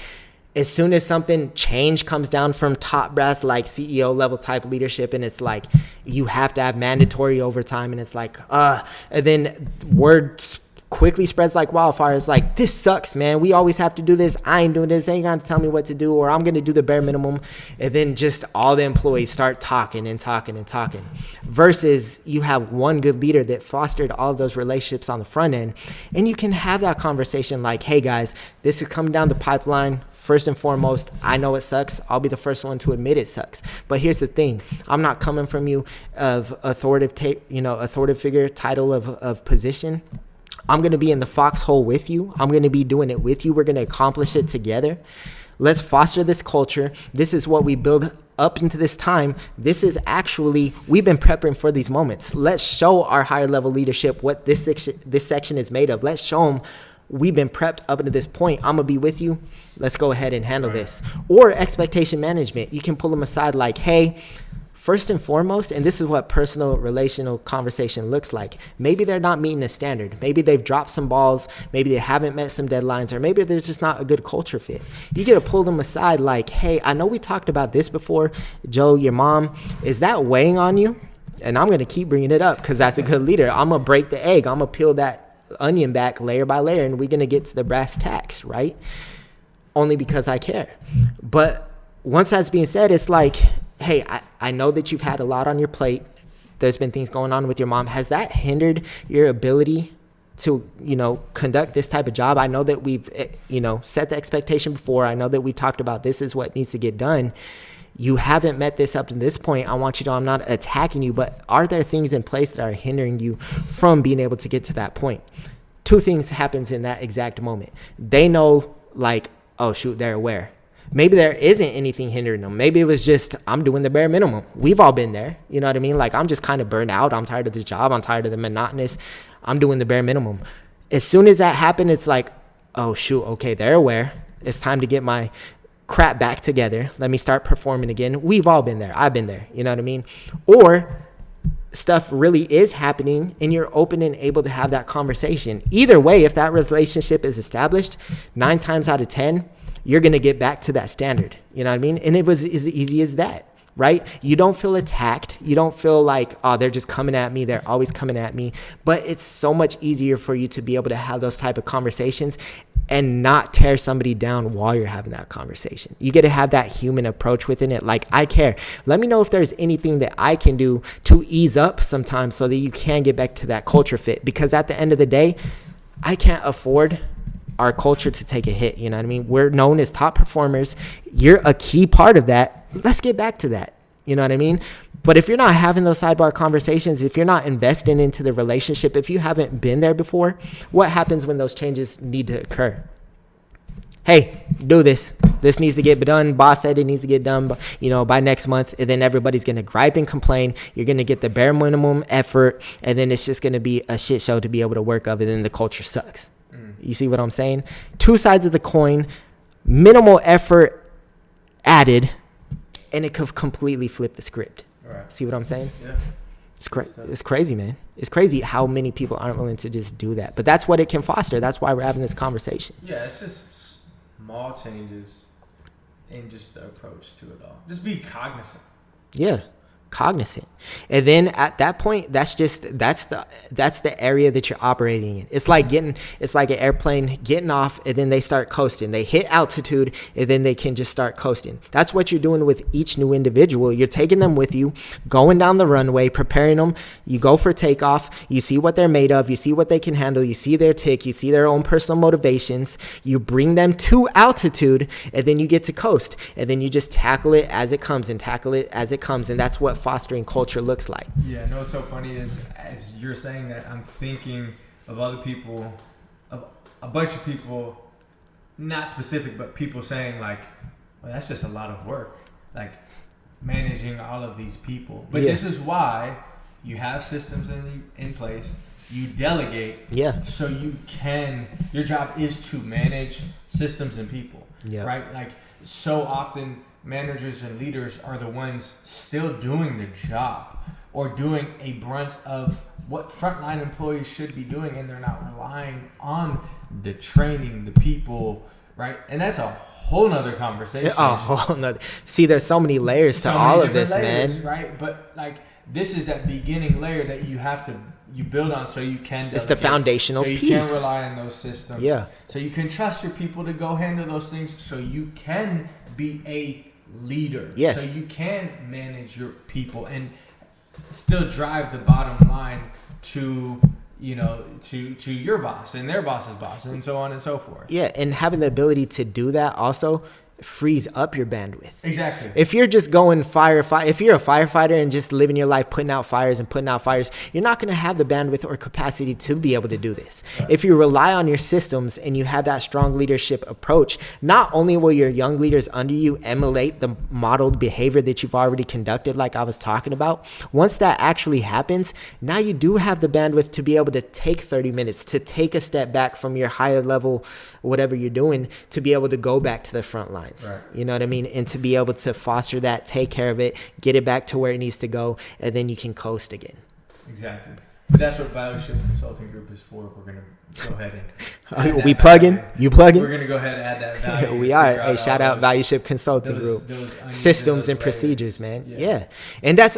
as soon as something change comes down from top brass, like CEO level type leadership, and it's like you have to have mandatory overtime, and it's like and then word quickly spreads like wildfire. It's like, this sucks, man. We always have to do this. I ain't doing this. They ain't gonna tell me what to do, or I'm gonna do the bare minimum. And then just all the employees start talking and talking and talking. Versus you have one good leader that fostered all of those relationships on the front end, and you can have that conversation like, hey guys, this is coming down the pipeline. First and foremost, I know it sucks. I'll be the first one to admit it sucks. But here's the thing: I'm not coming from you of authoritative figure, title of position. I'm going to be in the foxhole with you. I'm going to be doing it with you. We're going to accomplish it together. Let's foster this culture. This is what we build up into this time. This is actually, we've been prepping for these moments. Let's show our higher level leadership what this section is made of. Let's show them we've been prepped up into this point. I'm going to be with you. Let's go ahead and handle this. Or expectation management. You can pull them aside like, hey, first and foremost, and this is what personal relational conversation looks like, maybe they're not meeting a standard. Maybe they've dropped some balls. Maybe they haven't met some deadlines, or maybe there's just not a good culture fit. You get to pull them aside like, hey, I know we talked about this before. Joe, your mom, is that weighing on you? And I'm going to keep bringing it up because that's a good leader. I'm going to break the egg. I'm going to peel that onion back layer by layer, and we're going to get to the brass tacks, right? Only because I care. But once that's being said, it's like, hey, I know that you've had a lot on your plate. There's been things going on with your mom. Has that hindered your ability to, conduct this type of job? I know that we've, set the expectation before. I know that we talked about this is what needs to get done. You haven't met this up to this point. I want you to know I'm not attacking you, but are there things in place that are hindering you from being able to get to that point? Two things happens in that exact moment. They know, like, oh, shoot, they're aware. Maybe there isn't anything hindering them. Maybe it was just, I'm doing the bare minimum. We've all been there. You know what I mean? Like, I'm just kind of burned out. I'm tired of this job. I'm tired of the monotonous. I'm doing the bare minimum. As soon as that happened, it's like, oh, shoot, okay, they're aware. It's time to get my crap back together. Let me start performing again. We've all been there. I've been there. You know what I mean? Or stuff really is happening and you're open and able to have that conversation. Either way, if that relationship is established, 9 times out of 10, you're going to get back to that standard. You know what I mean? And it was as easy as that, right? You don't feel attacked. You don't feel like, oh, they're just coming at me. They're always coming at me. But it's so much easier for you to be able to have those type of conversations and not tear somebody down while you're having that conversation. You get to have that human approach within it. Like, I care. Let me know if there's anything that I can do to ease up sometimes so that you can get back to that culture fit. Because at the end of the day, I can't afford our culture to take a hit. You know what I mean? We're known as top performers. You're a key part of that. Let's get back to that. You know what I mean? But if you're not having those sidebar conversations, if you're not investing into the relationship, if you haven't been there before, what happens when those changes need to occur? Hey, do this. This needs to get done. Boss said it needs to get done, by next month. And then everybody's going to gripe and complain. You're going to get the bare minimum effort. And then it's just going to be a shit show to be able to work of it. And then the culture sucks. You see what I'm saying? Two sides of the coin, minimal effort added, and it could completely flip the script. Right. See what I'm saying? Yeah. It's crazy, man. It's crazy how many people aren't willing to just do that. But that's what it can foster. That's why we're having this conversation. Yeah, it's just small changes in just the approach to it all. Just be cognizant. Yeah. Cognizant. And then at that point, that's the area that you're operating in. It's like an airplane getting off, and then they start coasting. They hit altitude, and then they can just start coasting. That's what you're doing with each new individual. You're taking them with you, going down the runway, preparing them. You go for takeoff. You see what they're made of. You see what they can handle. You see their tick. You see their own personal motivations. You bring them to altitude, and then you get to coast. And then you just tackle it as it comes and tackle it as it comes. And that's what fostering culture looks like. Yeah, no, what's so funny is as you're saying that, I'm thinking of other people, of a bunch of people, not specific, but people saying like, well, that's just a lot of work, like managing all of these people. But this is why you have systems in place. You delegate. Yeah. So your job is to manage systems and people. Yeah. Right? Like so often managers and leaders are the ones still doing the job or doing a brunt of what frontline employees should be doing, and they're not relying on the training, the people, right? And that's a whole nother conversation. See, there's so many layers to all of this, man. Right? But like this is that beginning layer that you build on so you can delegate. It's the foundational piece. So you can rely on those systems. Yeah. So you can trust your people to go handle those things so you can be a leader. Yes. So you can manage your people and still drive the bottom line to your boss and their boss's boss and so on and so forth. Yeah, and having the ability to do that also frees up your bandwidth. Exactly. If you're just going firefight, if you're a firefighter and just living your life putting out fires, you're not going to have the bandwidth or capacity to be able to do this. Right. If you rely on your systems and you have that strong leadership approach, not only will your young leaders under you emulate the modeled behavior that you've already conducted, like I was talking about, once that actually happens, now you do have the bandwidth to be able to take 30 minutes, to take a step back from your higher level, whatever you're doing, to be able to go back to the front line. Right. You know what I mean? And to be able to foster that, take care of it, get it back to where it needs to go, and then you can coast again. Exactly. But that's what Value Shift Consulting Group is for. We're going to go ahead and we plugging? You plugging? We're going to go ahead and add that value. We are. Hey, shout out Value Shift Consulting Group. Systems and procedures, man. Yeah. And that's,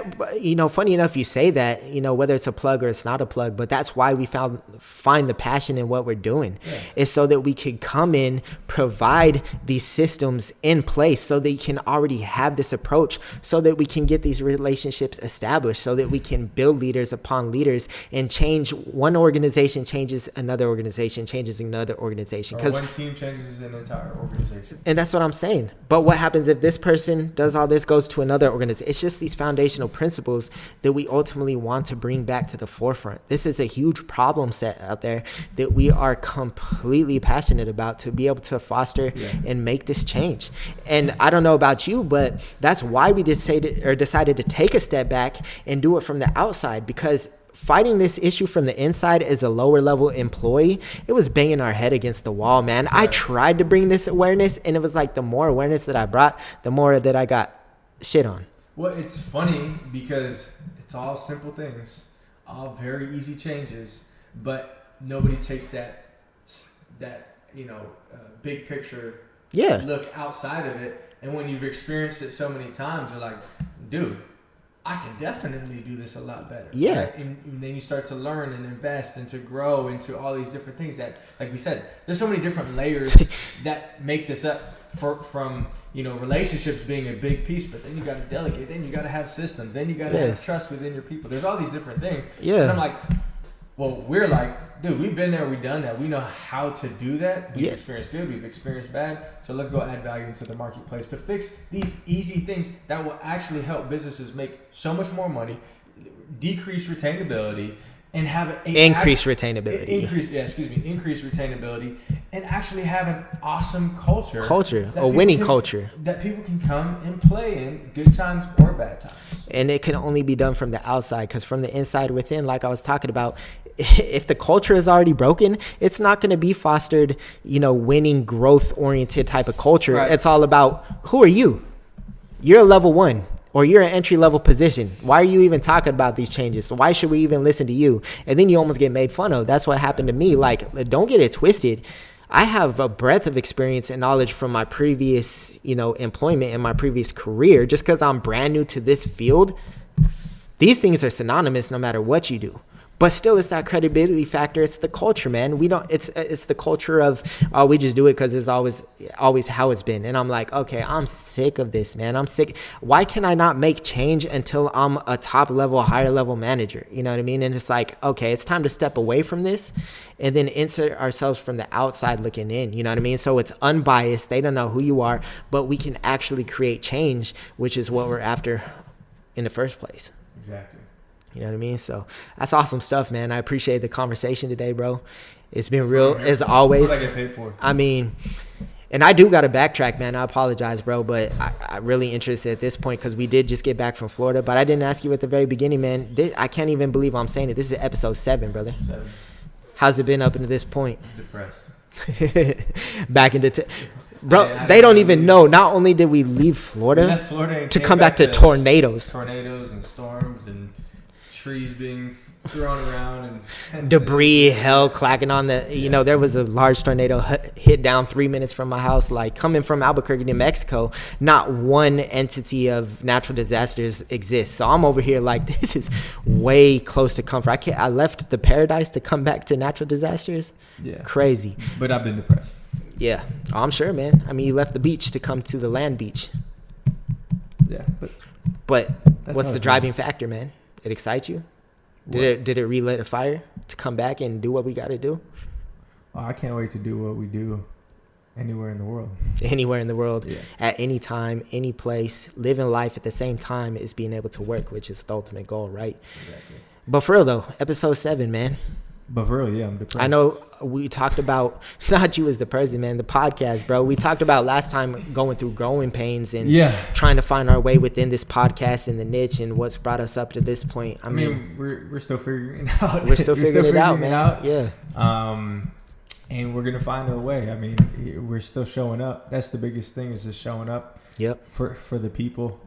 funny enough you say that, whether it's a plug or it's not a plug, but that's why we find the passion in what we're doing. Yeah. Is so that we could come in, provide these systems in place so that you can already have this approach, so that we can get these relationships established, so that we can build leaders upon leaders and change. One organization changes another organization, changes another organization. Or one team changes an entire organization. And that's what I'm saying. But what happens if this person does all this, goes to another organization? It's just these foundational principles that we ultimately want to bring back to the forefront. This is a huge problem set out there that we are completely passionate about, to be able to foster and make this change. And I don't know about you, but that's why we decided to take a step back and do it from the outside, because fighting this issue from the inside as a lower level employee, it was banging our head against the wall, man. I tried to bring this awareness, and it was like the more awareness that I brought, the more that I got shit on. Well, it's funny because it's all simple things, all very easy changes, but nobody takes that big picture look outside of it. And when you've experienced it so many times, you're like, dude, I can definitely do this a lot better. Yeah. Right? And then you start to learn and invest and to grow into all these different things that, like we said, there's so many different layers that make this up from relationships being a big piece, but then you got to delegate, then you got to have systems, then you got to have trust within your people. There's all these different things. Yeah. And I'm like, well, we're like, dude, we've been there, we've done that. We know how to do that. We've experienced good, we've experienced bad. So let's go add value into the marketplace to fix these easy things that will actually help businesses make so much more money, decrease retainability, and have increase retainability, and actually have an awesome culture, a winning culture that people can come and play in, good times or bad times. And it can only be done from the outside, because from the inside within, like I was talking about, if the culture is already broken, it's not going to be fostered, winning, growth oriented type of culture. Right. It's all about, who are you? You're a level 1. Or you're an entry-level position. Why are you even talking about these changes? So why should we even listen to you? And then you almost get made fun of. That's what happened to me. Like, don't get it twisted. I have a breadth of experience and knowledge from my previous, employment and my previous career. Just because I'm brand new to this field, these things are synonymous no matter what you do. But still, it's that credibility factor. It's the culture, man. It's the culture of, we just do it because it's always how it's been. And I'm like, okay, I'm sick of this, man. I'm sick. Why can I not make change until I'm a top level, higher level manager? You know what I mean? And it's like, okay, it's time to step away from this and then insert ourselves from the outside looking in. You know what I mean? So it's unbiased. They don't know who you are, but we can actually create change, which is what we're after in the first place. Exactly. You know what I mean? So that's awesome stuff, man. I appreciate the conversation today, bro. It's been real as always. That's what I get paid for. I mean, and I do got to backtrack, man. I apologize, bro, but I'm really interested at this point because we did just get back from Florida, but I didn't ask you at the very beginning, man. I can't even believe I'm saying it. This is episode 7, brother. 7. How's it been up until this point? Depressed. Back into bro, they don't even know. Not only did we leave Florida to come back to tornadoes and storms and trees being thrown around and debris, hell, clacking on the, there was a large tornado hit down 3 minutes from my house. Like, coming from Albuquerque, New Mexico, not one entity of natural disasters exists. So I'm over here like, this is way close to comfort. I left the paradise to come back to natural disasters. Yeah. Crazy. But I've been depressed. Yeah. Oh, I'm sure, man. I mean, you left the beach to come to the land beach. Yeah. But what's the driving factor, man? It excites you? Did it relight a fire to come back and do what we got to do? Oh, I can't wait to do what we do anywhere in the world. Anywhere in the world, yeah. At any time, any place, living life at the same time is being able to work, which is the ultimate goal, right? Exactly. But for real though, episode 7, man. But for real, yeah, I'm depressed. I know we talked about, not you as the president, man, the podcast, bro. We talked about last time going through growing pains and trying to find our way within this podcast and the niche and what's brought us up to this point. I mean we're still figuring it out. We're still figuring it out, man. Yeah. And we're gonna find our way. I mean, we're still showing up. That's the biggest thing, is just showing up. Yep. For the people.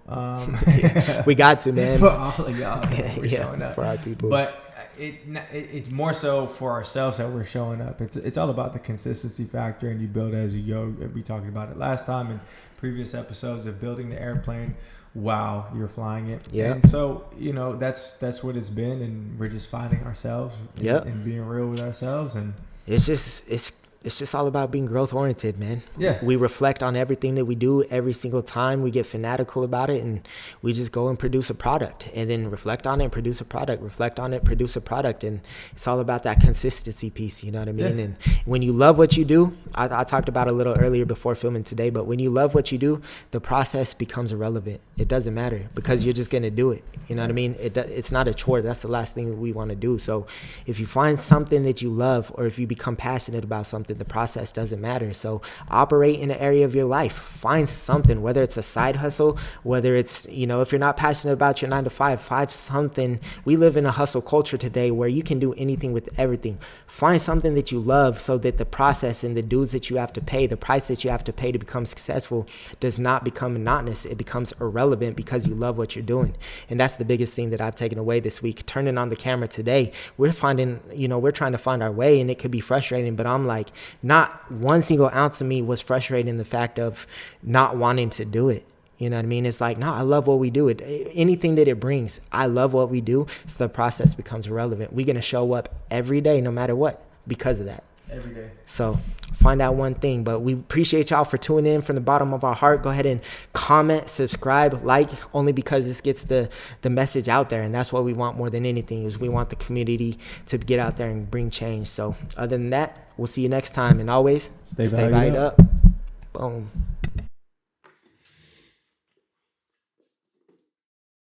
We got to, man. For all of y'all, we're showing up for our people. But it's more so for ourselves that we're showing up. It's all about the consistency factor, and you build as you go. We talked about it last time in previous episodes of building the airplane while you're flying it. Yeah. And so that's what it's been, and we're just finding ourselves. And being real with ourselves, and it's just all about being growth oriented, man. Yeah. We reflect on everything that we do every single time. We get fanatical about it, and we just go and produce a product, and then reflect on it and produce a product, reflect on it, produce a product. And it's all about that consistency piece. You know what I mean? Yeah. And when you love what you do, I talked about it a little earlier before filming today, but when you love what you do, the process becomes irrelevant. It doesn't matter because you're just going to do it. You know what I mean? It's not a chore. That's the last thing we want to do. So if you find something that you love, or if you become passionate about something, the process doesn't matter. So operate in an area of your life. Find something, whether it's a side hustle, whether it's, if you're not passionate about your 9 to 5, find something. We live in a hustle culture today where you can do anything with everything. Find something that you love so that the process and the dues that you have to pay, the price that you have to pay to become successful does not become monotonous. It becomes irrelevant because you love what you're doing. And that's the biggest thing that I've taken away this week. Turning on the camera today, we're finding, we're trying to find our way, and it could be frustrating, but I'm like, not one single ounce of me was frustrated in the fact of not wanting to do it. You know what I mean? It's like, no, I love what we do. Anything that it brings, I love what we do. So the process becomes irrelevant. We're going to show up every day, no matter what, because of that. Every day. So find out one thing. But we appreciate y'all for tuning in from the bottom of our heart. Go ahead and comment, subscribe, like, only because this gets the message out there. And that's what we want more than anything, is we want the community to get out there and bring change. So other than that, we'll see you next time. And always stay valued up. Boom.